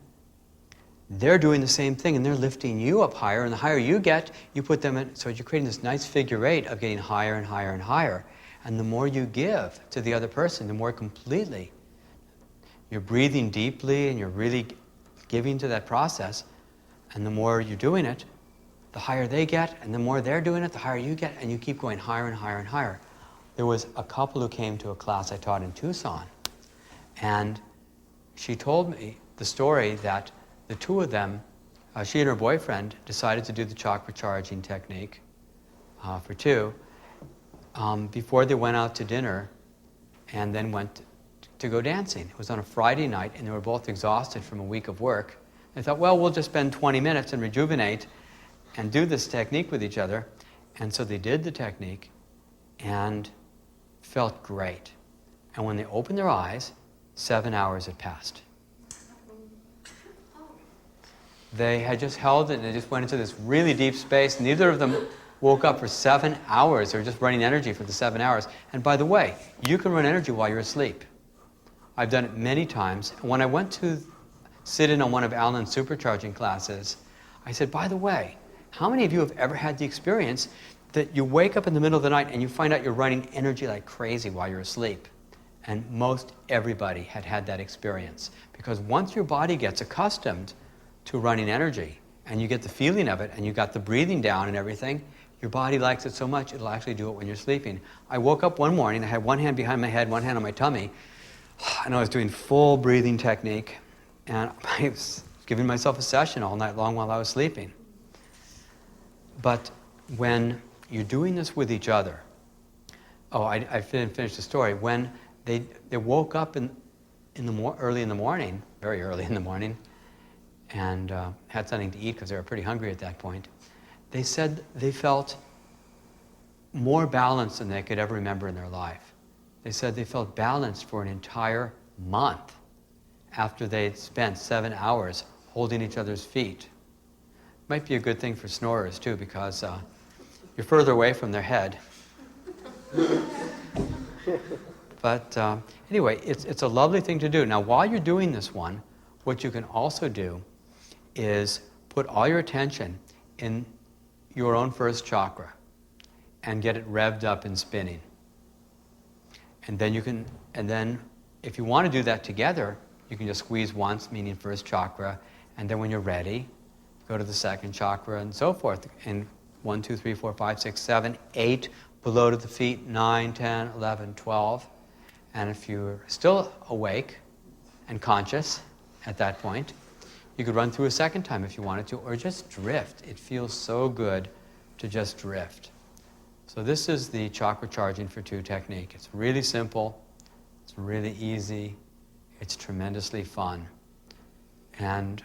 they're doing the same thing, and they're lifting you up higher, and the higher you get, you put them in, so you're creating this nice figure 8 of getting higher and higher and higher. And the more you give to the other person, the more completely you're breathing deeply and you're really giving to that process, and the more you're doing it, the higher they get, and the more they're doing it, the higher you get, and you keep going higher and higher and higher. There was a couple who came to a class I taught in Tucson, and she told me the story that the 2 of them, she and her boyfriend, decided to do the chakra charging technique for 2 before they went out to dinner and then went to go dancing. It was on a Friday night, and they were both exhausted from a week of work. They thought, well, we'll just spend 20 minutes and rejuvenate, and do this technique with each other. And so they did the technique and felt great. And when they opened their eyes, 7 hours had passed. They had just held it and they just went into this really deep space. Neither of them woke up for 7 hours. They were just running energy for the 7 hours. And by the way, you can run energy while you're asleep. I've done it many times. When I went to sit in on one of Alan's supercharging classes, I said, by the way, how many of you have ever had the experience that you wake up in the middle of the night and you find out you're running energy like crazy while you're asleep? And most everybody had had that experience. Because once your body gets accustomed to running energy, and you get the feeling of it, and you got the breathing down and everything, your body likes it so much, it'll actually do it when you're sleeping. I woke up one morning, I had one hand behind my head, one hand on my tummy, and I was doing full breathing technique, and I was giving myself a session all night long while I was sleeping. But when you're doing this with each other, I didn't finish the story. When they woke up early in the morning, very early in the morning, and had something to eat because they were pretty hungry at that point, they said they felt more balanced than they could ever remember in their life. They said they felt balanced for an entire month after they'd spent 7 hours holding each other's feet. Might be a good thing for snorers too, because you're further away from their head. But anyway, it's a lovely thing to do. Now, while you're doing this one, what you can also do is put all your attention in your own first chakra and get it revved up and spinning. And then if you want to do that together, you can just squeeze once, meaning first chakra, and then when you're ready, go to the second chakra and so forth. And 1, 2, 3, 4, 5, 6, 7, 8, below to the feet, 9, 10, 11, 12. And if you're still awake and conscious at that point, you could run through a second time if you wanted to, or just drift. It feels so good to just drift. So this is the chakra charging for 2 technique. It's really simple, it's really easy, it's tremendously fun. And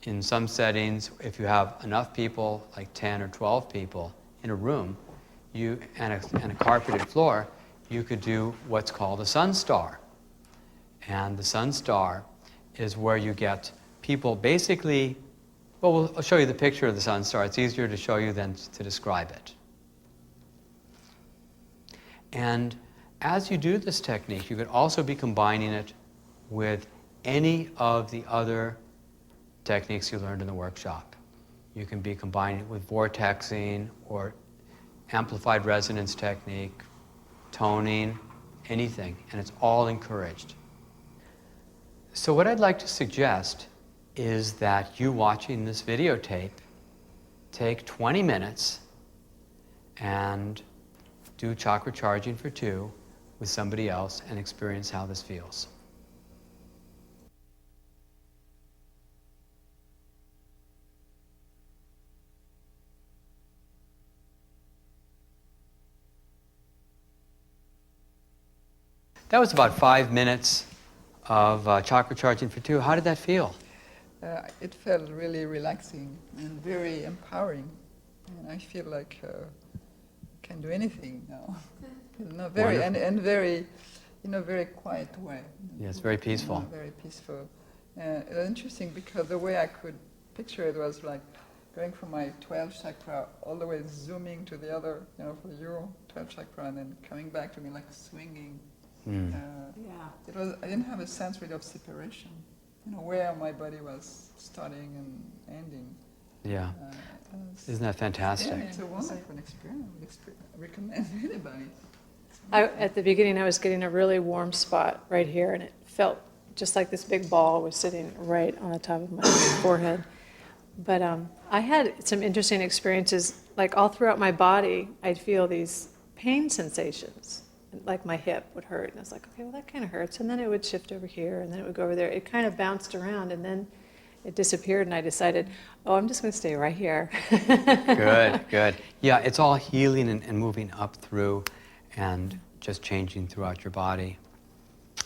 in some settings, if you have enough people, like 10 or 12 people in a room, and a carpeted floor, you could do what's called a sun star. And the sun star is where you get people basically, I'll show you the picture of the sun star. It's easier to show you than to describe it. And as you do this technique, you could also be combining it with any of the other techniques you learned in the workshop. You can be combining it with vortexing or amplified resonance technique, toning, anything, and it's all encouraged. So what I'd like to suggest is that you watching this videotape take 20 minutes and do chakra charging for 2 with somebody else and experience how this feels. That was about 5 minutes of chakra charging for 2. How did that feel? It felt really relaxing and very empowering. And I feel like I can do anything now. Very and very, very quiet way. Yes, very peaceful. Very peaceful. Interesting because the way I could picture it was like going from my 12th chakra all the way zooming to the other, for your 12th chakra, and then coming back to me like swinging. I didn't have a sense really of separation, where my body was starting and ending. Yeah. Isn't that fantastic? Yeah, it's a wonderful experience. I recommend anybody. At the beginning, I was getting a really warm spot right here, and it felt just like this big ball was sitting right on the top of my forehead. But I had some interesting experiences, like all throughout my body, I'd feel these pain sensations. Like my hip would hurt, and I was like, okay, well that kind of hurts, and then it would shift over here, and then it would go over there. It kind of bounced around, and then it disappeared, and I decided, I'm just going to stay right here. Good. Yeah, it's all healing and moving up through and just changing throughout your body.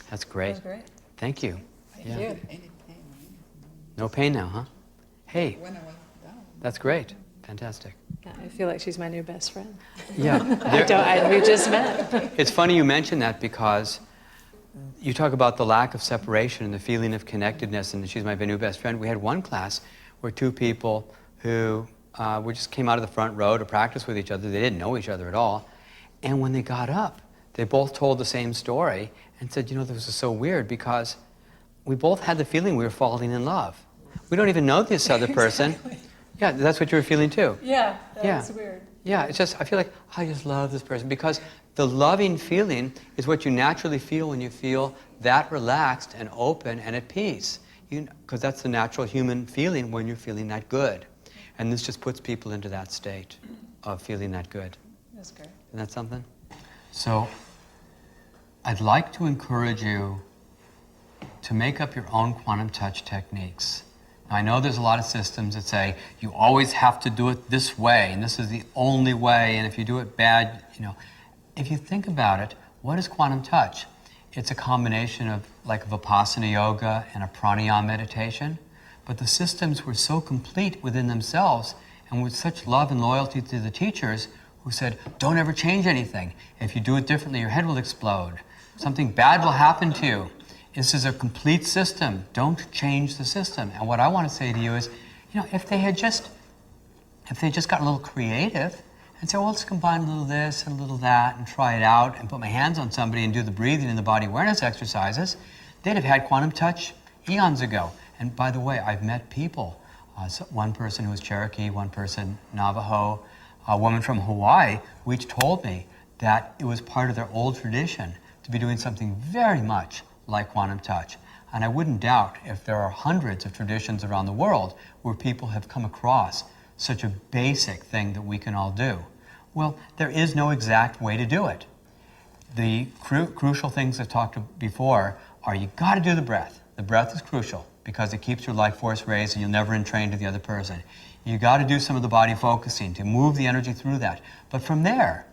That's great. That's great. Thank you. I didn't feel any pain. No pain now, huh? Hey, When I was down. that's great. Fantastic. I feel like she's my new best friend. Yeah. We just met. It's funny you mention that because you talk about the lack of separation and the feeling of connectedness, and she's my new best friend. We had one class where two people who we just came out of the front row to practice with each other. They didn't know each other at all. And when they got up, they both told the same story and said, this was so weird because we both had the feeling we were falling in love. We don't even know this other person. Exactly. Yeah, that's what you were feeling too. Yeah, Yeah. that's weird. Yeah, it's just, I feel like, I just love this person because the loving feeling is what you naturally feel when you feel that relaxed and open and at peace. Because that's the natural human feeling when you're feeling that good. And this just puts people into that state of feeling that good. That's great. Isn't that something? So, I'd like to encourage you to make up your own quantum touch techniques. Now, I know there's a lot of systems that say you always have to do it this way, and this is the only way, and if you do it bad, If you think about it, what is quantum touch? It's a combination of like Vipassana yoga and a pranayama meditation, but the systems were so complete within themselves and with such love and loyalty to the teachers who said, don't ever change anything. If you do it differently, your head will explode. Something bad will happen to you. This is a complete system. Don't change the system. And what I want to say to you is, if they just got a little creative and say, well, let's combine a little this and a little that and try it out and put my hands on somebody and do the breathing and the body awareness exercises, they'd have had quantum touch eons ago. And by the way, I've met people, one person who was Cherokee, one person Navajo, a woman from Hawaii, who each told me that it was part of their old tradition to be doing something very much like quantum touch. And I wouldn't doubt if there are hundreds of traditions around the world where people have come across such a basic thing that we can all do. Well, there is no exact way to do it. The crucial things I've talked about before are you got to do the breath. The breath is crucial because it keeps your life force raised and you'll never entrain to the other person. You got to do some of the body focusing to move the energy through that. But from there,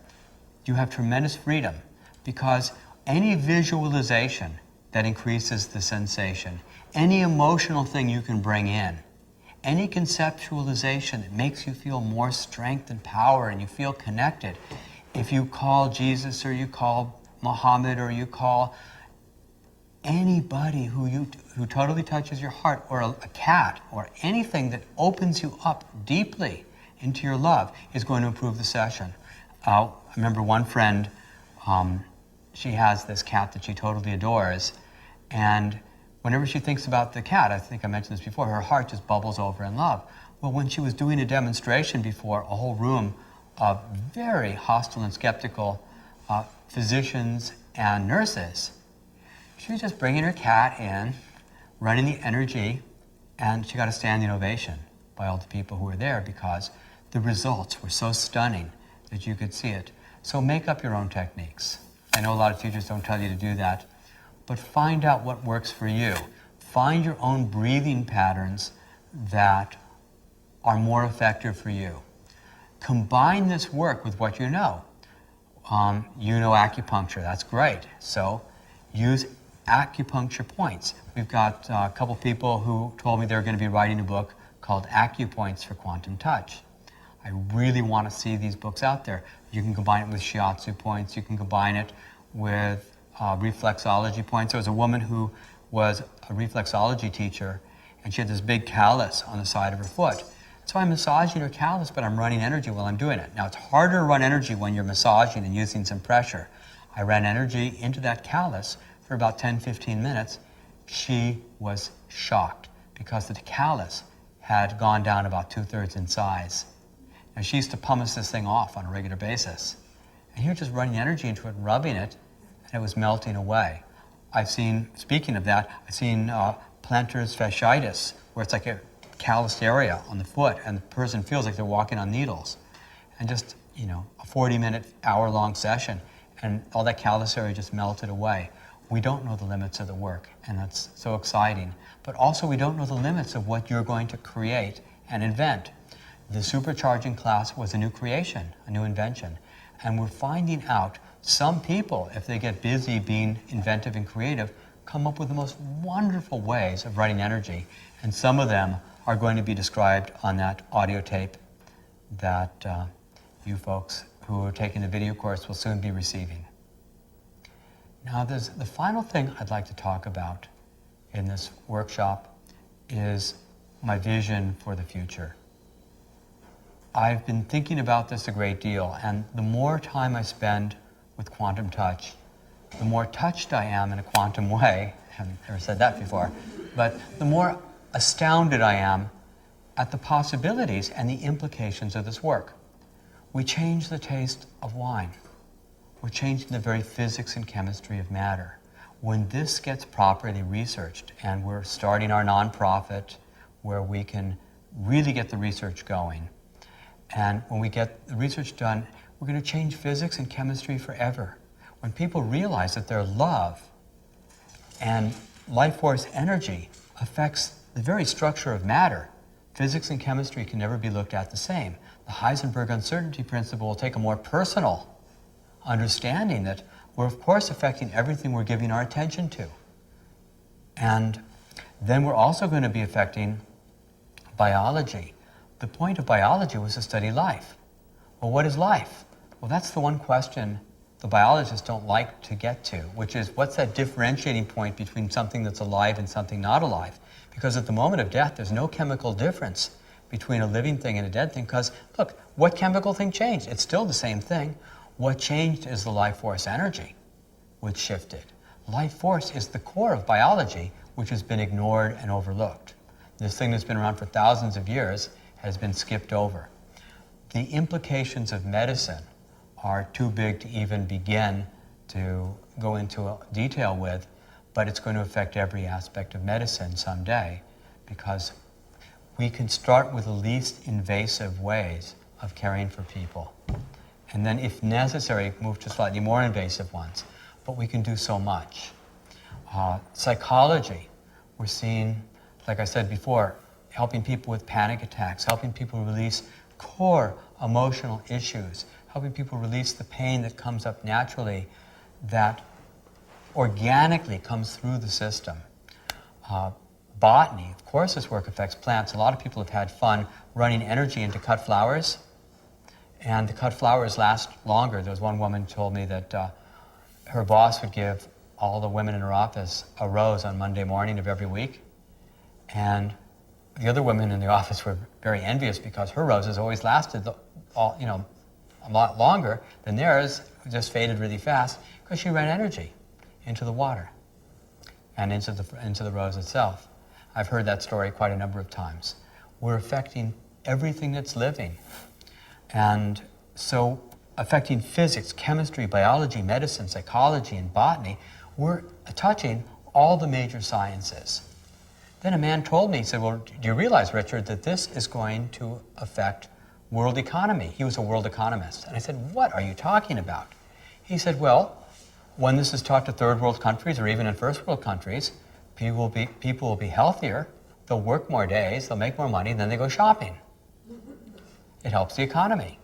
you have tremendous freedom because any visualization that increases the sensation, any emotional thing you can bring in, any conceptualization that makes you feel more strength and power and you feel connected, if you call Jesus or you call Muhammad or you call anybody who totally touches your heart, or a cat, or anything that opens you up deeply into your love is going to improve the session. I remember one friend, she has this cat that she totally adores, and whenever she thinks about the cat, I think I mentioned this before, her heart just bubbles over in love. Well, when she was doing a demonstration before a whole room of very hostile and skeptical physicians and nurses, she was just bringing her cat in, running the energy, and she got a standing ovation by all the people who were there because the results were so stunning that you could see it. So make up your own techniques. I know a lot of teachers don't tell you to do that, but find out what works for you. Find your own breathing patterns that are more effective for you. Combine this work with what you know. You know acupuncture, that's great. So use acupuncture points. We've got a couple people who told me they're going to be writing a book called Acupoints for Quantum Touch. I really want to see these books out there. You can combine it with shiatsu points. You can combine it with reflexology points. There was a woman who was a reflexology teacher, and she had this big callus on the side of her foot. So I'm massaging her callus, but I'm running energy while I'm doing it. Now, it's harder to run energy when you're massaging and using some pressure. I ran energy into that callus for about 10-15 minutes. She was shocked because the callus had gone down about 2/3 in size. Now, she used to pumice this thing off on a regular basis. And you're just running energy into it, rubbing it, and it was melting away. Speaking of that, I've seen plantar fasciitis, where it's like a calloused area on the foot, and the person feels like they're walking on needles. And just, a 40-minute, hour-long session, and all that callous area just melted away. We don't know the limits of the work, and that's so exciting. But also, we don't know the limits of what you're going to create and invent. The supercharging class was a new creation, a new invention. And we're finding out some people, if they get busy being inventive and creative, come up with the most wonderful ways of writing energy. And some of them are going to be described on that audio tape that you folks who are taking the video course will soon be receiving. Now, the final thing I'd like to talk about in this workshop is my vision for the future. I've been thinking about this a great deal, and the more time I spend with QuantumTouch, the more touched I am in a quantum way. I haven't ever said that before, but the more astounded I am at the possibilities and the implications of this work. We change the taste of wine. We're changing the very physics and chemistry of matter. When this gets properly researched, and we're starting our nonprofit where we can really get the research going, and when we get the research done, we're going to change physics and chemistry forever. When people realize that their love and life force energy affects the very structure of matter, physics and chemistry can never be looked at the same. The Heisenberg uncertainty principle will take a more personal understanding that we're of course affecting everything we're giving our attention to. And then we're also going to be affecting biology. The point of biology was to study life. Well, what is life? Well, that's the one question the biologists don't like to get to, which is what's that differentiating point between something that's alive and something not alive? Because at the moment of death, there's no chemical difference between a living thing and a dead thing, because look, what chemical thing changed? It's still the same thing. What changed is the life force energy, which shifted. Life force is the core of biology, which has been ignored and overlooked. This thing that's been around for thousands of years has been skipped over. The implications of medicine are too big to even begin to go into detail with, but it's going to affect every aspect of medicine someday, because we can start with the least invasive ways of caring for people. And then, if necessary, move to slightly more invasive ones. But we can do so much. Psychology, we're seeing, like I said before, helping people with panic attacks, helping people release core emotional issues, helping people release the pain that comes up naturally, that organically comes through the system. Botany, of course this work affects plants. A lot of people have had fun running energy into cut flowers, and the cut flowers last longer. There was one woman who told me that her boss would give all the women in her office a rose on Monday morning of every week, and the other women in the office were very envious because her roses always lasted a lot longer than theirs, just faded really fast because she ran energy into the water and into the rose itself. I've heard that story quite a number of times. We're affecting everything that's living. And so affecting physics, chemistry, biology, medicine, psychology, and botany, we're touching all the major sciences. Then a man told me, he said, well, do you realize, Richard, that this is going to affect world economy? He was a world economist. And I said, what are you talking about? He said, well, when this is taught to third world countries or even in first world countries, people will be healthier, they'll work more days, they'll make more money, and then they go shopping. It helps the economy.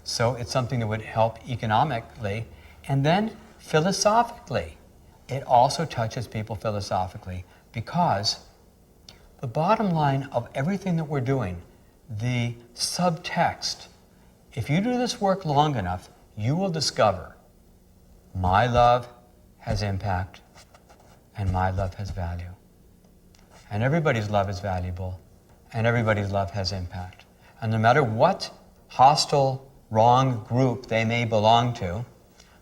So it's something that would help economically. And then philosophically, it also touches people philosophically, because the bottom line of everything that we're doing, the subtext, if you do this work long enough, you will discover my love has impact and my love has value. And everybody's love is valuable and everybody's love has impact. And no matter what hostile, wrong group they may belong to,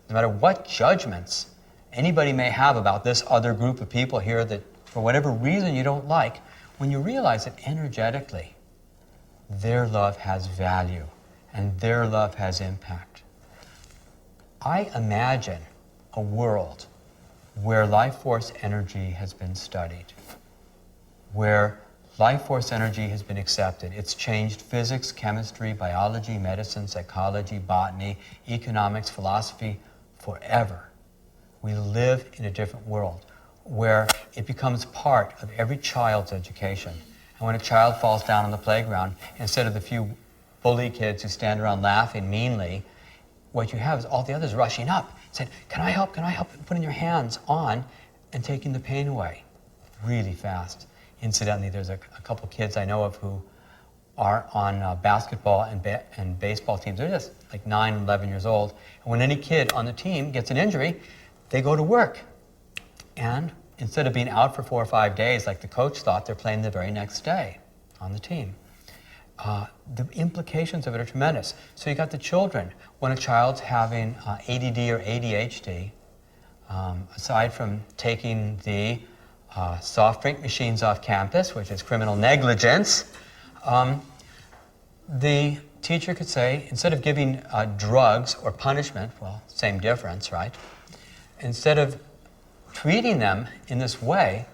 no matter what judgments anybody may have about this other group of people here that for whatever reason you don't like, when you realize that energetically their love has value and their love has impact. I imagine a world where life force energy has been studied, where life force energy has been accepted. It's changed physics, chemistry, biology, medicine, psychology, botany, economics, philosophy forever. We live in a different world where it becomes part of every child's education. And when a child falls down on the playground, instead of the few bully kids who stand around laughing meanly, what you have is all the others rushing up, saying, can I help, putting your hands on and taking the pain away really fast. Incidentally, there's a couple kids I know of who are on basketball and baseball teams. They're just like 9, 11 years old. And when any kid on the team gets an injury, they go to work. And instead of being out for 4 or 5 days like the coach thought, they're playing the very next day on the team. The implications of it are tremendous. So you got the children. When a child's having ADD or ADHD, aside from taking the soft drink machines off campus, which is criminal negligence, the teacher could say, instead of giving drugs or punishment, well, same difference, right? Instead of treating them in this way,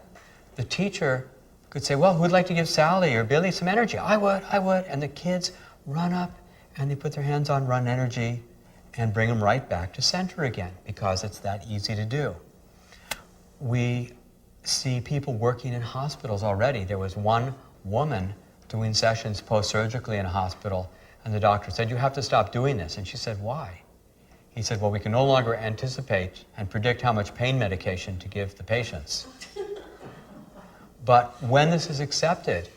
the teacher could say, well, who'd like to give Sally or Billy some energy? I would. And the kids run up and they put their hands on run energy and bring them right back to center again, because it's that easy to do. We see people working in hospitals already. There was one woman doing sessions post-surgically in a hospital, and the doctor said, you have to stop doing this. And she said, why? He said, well, we can no longer anticipate and predict how much pain medication to give the patients. But when this is accepted,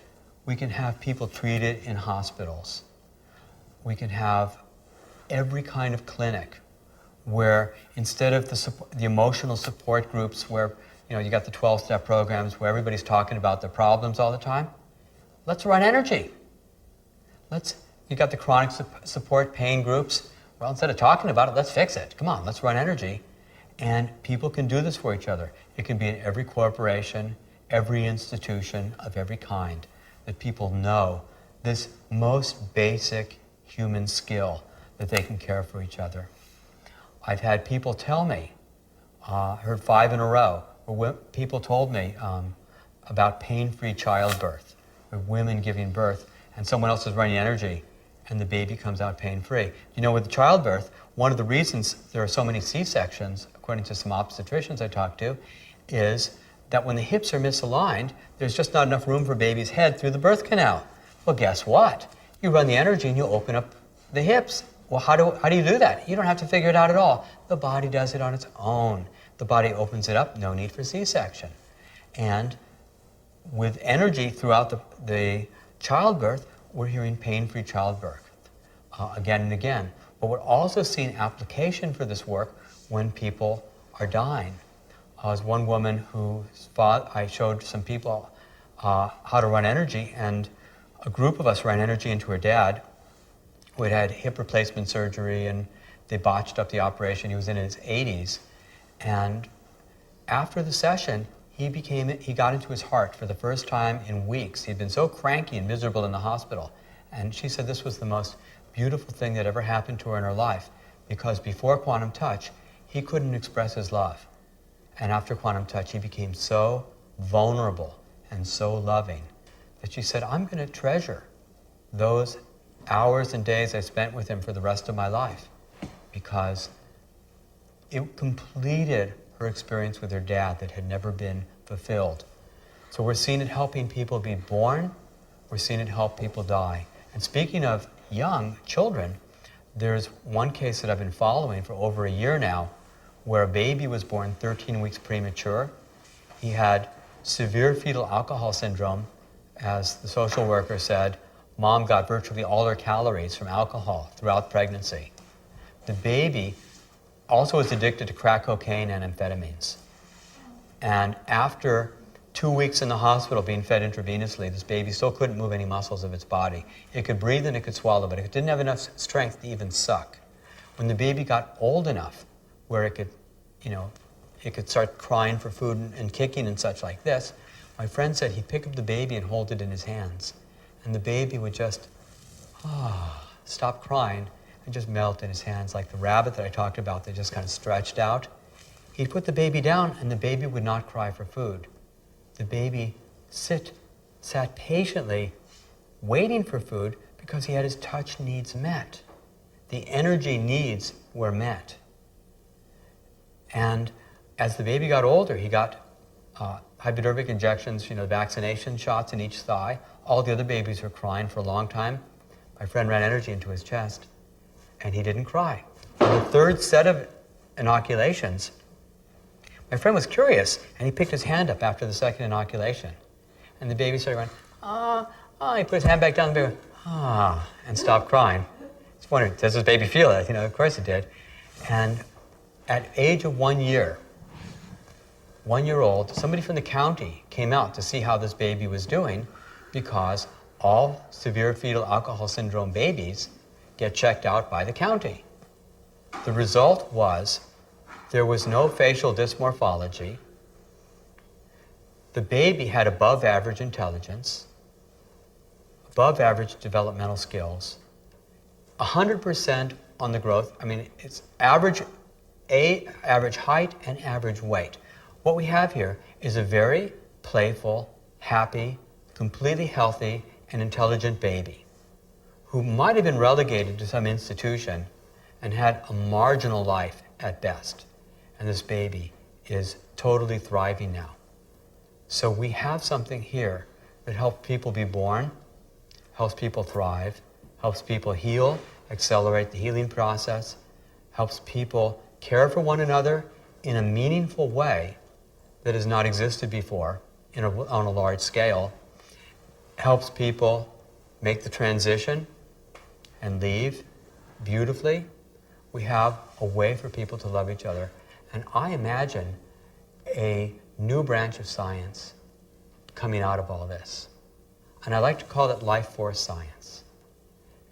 we can have people treated in hospitals. We can have every kind of clinic where instead of the emotional support groups where you got the 12-step programs where everybody's talking about their problems all the time, let's run energy. You got the chronic support pain groups. Well, instead of talking about it, let's fix it. Come on, let's run energy. And people can do this for each other. It can be in every corporation, every institution of every kind, that people know this most basic human skill, that they can care for each other. I've had people tell me, heard 5 in a row, where people told me about pain-free childbirth, where women giving birth, and someone else is running energy, and the baby comes out pain-free. With childbirth, one of the reasons there are so many C-sections, according to some obstetricians I talked to, is that when the hips are misaligned, there's just not enough room for baby's head through the birth canal. Well, guess what? You run the energy and you open up the hips. Well, how do you do that? You don't have to figure it out at all. The body does it on its own. The body opens it up, no need for C-section. And with energy throughout the childbirth, we're hearing pain-free childbirth again and again. But we're also seeing application for this work when people are dying. As one woman I showed some people how to run energy, and a group of us ran energy into her dad, who had had hip replacement surgery, and they botched up the operation. He was in his 80s. And after the session, he got into his heart for the first time in weeks. He'd been so cranky and miserable in the hospital. And she said this was the most beautiful thing that ever happened to her in her life, because before QuantumTouch, he couldn't express his love. And after QuantumTouch, he became so vulnerable and so loving that she said, I'm going to treasure those hours and days I spent with him for the rest of my life, because it completed her experience with her dad that had never been fulfilled. So we're seeing it helping people be born, we're seeing it help people die. And speaking of young children, there's one case that I've been following for over a year now, where a baby was born 13 weeks premature. He had severe fetal alcohol syndrome. As the social worker said, mom got virtually all her calories from alcohol throughout pregnancy. The baby also was addicted to crack cocaine and amphetamines. And after 2 weeks in the hospital being fed intravenously, this baby still couldn't move any muscles of its body. It could breathe and it could swallow, but it didn't have enough strength to even suck. When the baby got old enough where it could start crying for food and kicking and such like this, my friend said he'd pick up the baby and hold it in his hands. And the baby would just stop crying and just melt in his hands, like the rabbit that I talked about that just kind of stretched out. He'd put the baby down and the baby would not cry for food. The baby sat patiently waiting for food because he had his touch needs met. The energy needs were met. And as the baby got older, he got hypodermic injections, vaccination shots in each thigh. All the other babies were crying for a long time. My friend ran energy into his chest, and he didn't cry. On the third set of inoculations, my friend was curious, and he picked his hand up after the second inoculation. And the baby started going, he put his hand back down, the baby went, and stopped crying. It's wondering, does this baby feel it? Of course it did. And at age of 1 year, 1 year old, somebody from the county came out to see how this baby was doing, because all severe fetal alcohol syndrome babies get checked out by the county. The result was there was no facial dysmorphology. The baby had above average intelligence, above average developmental skills, 100% on the growth. I mean, it's average height and average weight. What we have here is a very playful, happy, completely healthy, and intelligent baby who might have been relegated to some institution and had a marginal life at best. And this baby is totally thriving now. So we have something here that helps people be born, helps people thrive, helps people heal, accelerate the healing process, helps people care for one another in a meaningful way that has not existed before on a large scale, helps people make the transition and leave beautifully. We have a way for people to love each other. And I imagine a new branch of science coming out of all this. And I like to call it life force science.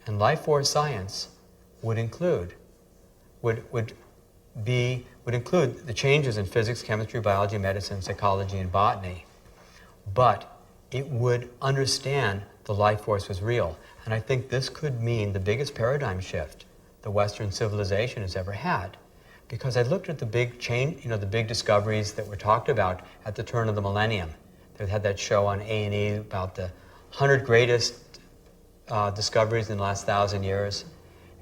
And life force science would include the changes in physics, chemistry, biology, medicine, psychology, and botany. But it would understand the life force was real. And I think this could mean the biggest paradigm shift the Western civilization has ever had. Because I looked at the big change, the big discoveries that were talked about at the turn of the millennium. They had that show on A&E about the 100 greatest discoveries in the last 1,000 years.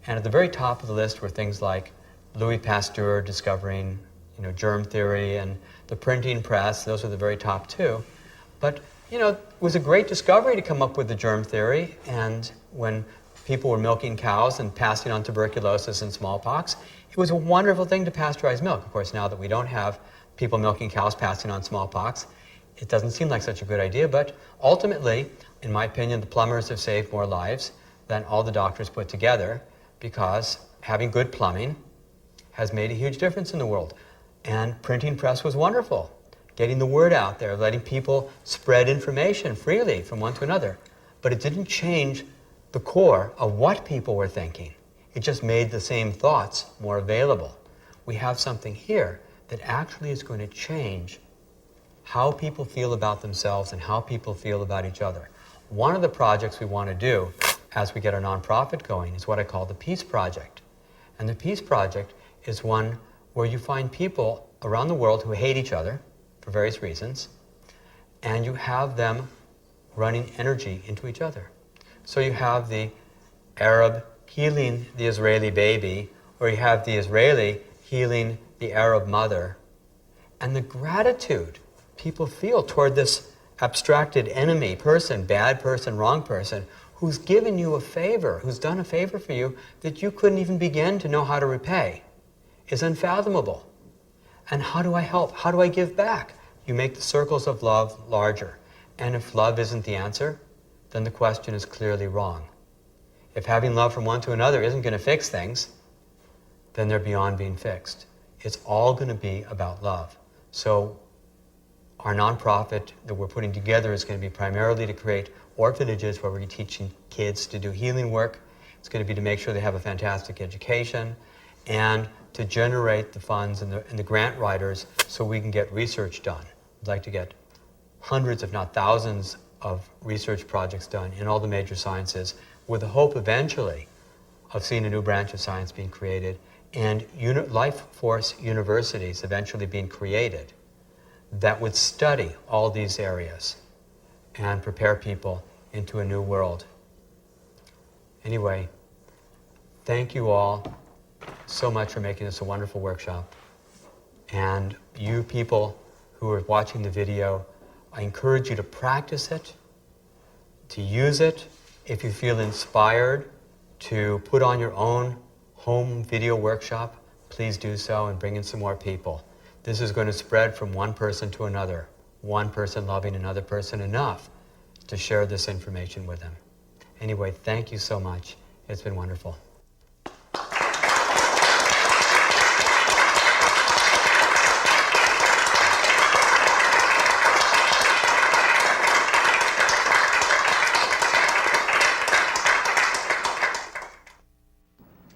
And at the very top of the list were things like Louis Pasteur discovering, germ theory, and the printing press. Those are the very top two. But, it was a great discovery to come up with the germ theory. And when people were milking cows and passing on tuberculosis and smallpox, it was a wonderful thing to pasteurize milk. Of course, now that we don't have people milking cows passing on smallpox, it doesn't seem like such a good idea. But ultimately, in my opinion, the plumbers have saved more lives than all the doctors put together, because having good plumbing has made a huge difference in the world. And printing press was wonderful, getting the word out there, letting people spread information freely from one to another. But it didn't change the core of what people were thinking. It just made the same thoughts more available. We have something here that actually is going to change how people feel about themselves and how people feel about each other. One of the projects we want to do as we get our nonprofit going is what I call the Peace Project. And the Peace Project is one where you find people around the world who hate each other for various reasons, and you have them running energy into each other. So you have the Arab healing the Israeli baby, or you have the Israeli healing the Arab mother. And the gratitude people feel toward this abstracted enemy person, bad person, wrong person, who's given you a favor, who's done a favor for you that you couldn't even begin to know how to repay, is unfathomable. And how do I help? How do I give back? You make the circles of love larger. And if love isn't the answer, then the question is clearly wrong. If having love from one to another isn't going to fix things, then they're beyond being fixed. It's all going to be about love. So our nonprofit that we're putting together is going to be primarily to create orphanages where we're teaching kids to do healing work. It's going to be to make sure they have a fantastic education, and to generate the funds and the grant writers so we can get research done. I'd like to get hundreds, if not thousands, of research projects done in all the major sciences, with the hope eventually of seeing a new branch of science being created and life force universities eventually being created that would study all these areas and prepare people into a new world. Anyway, thank you all so much for making this a wonderful workshop. And you people who are watching the video, I encourage you to practice it, to use it. If you feel inspired to put on your own home video workshop, please do so and bring in some more people. This is going to spread from one person to another, one person loving another person enough to share this information with them. Anyway, thank you so much. It's been wonderful.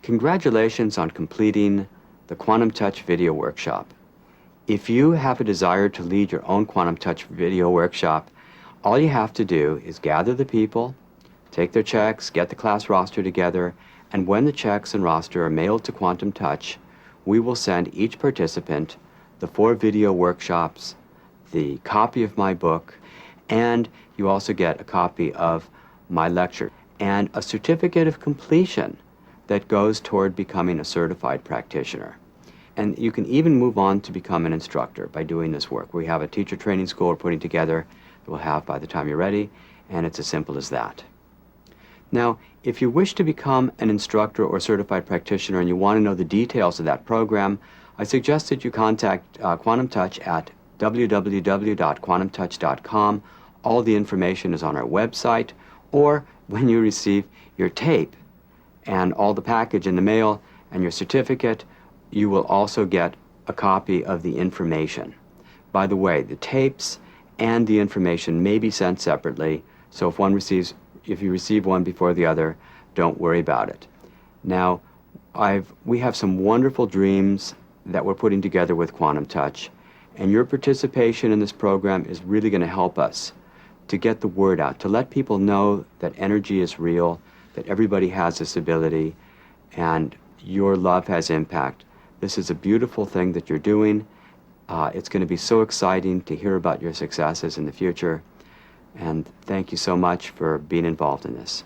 Congratulations on completing the QuantumTouch video workshop. If you have a desire to lead your own QuantumTouch video workshop, all you have to do is gather the people, take their checks, get the class roster together, and when the checks and roster are mailed to QuantumTouch, we will send each participant the 4 video workshops, the copy of my book, and you also get a copy of my lecture, and a certificate of completion that goes toward becoming a certified practitioner. And you can even move on to become an instructor by doing this work. We have a teacher training school we're putting together that we'll have by the time you're ready, and it's as simple as that. Now, if you wish to become an instructor or certified practitioner and you want to know the details of that program, I suggest that you contact QuantumTouch at www.quantumtouch.com. All the information is on our website, or when you receive your tape and all the package in the mail and your certificate, you will also get a copy of the information. By the way, the tapes and the information may be sent separately, so if you receive one before the other, don't worry about it. Now, we have some wonderful dreams that we're putting together with QuantumTouch, and your participation in this program is really going to help us to get the word out, to let people know that energy is real, that everybody has this ability, and your love has impact. This is a beautiful thing that you're doing. It's going to be so exciting to hear about your successes in the future. And thank you so much for being involved in this.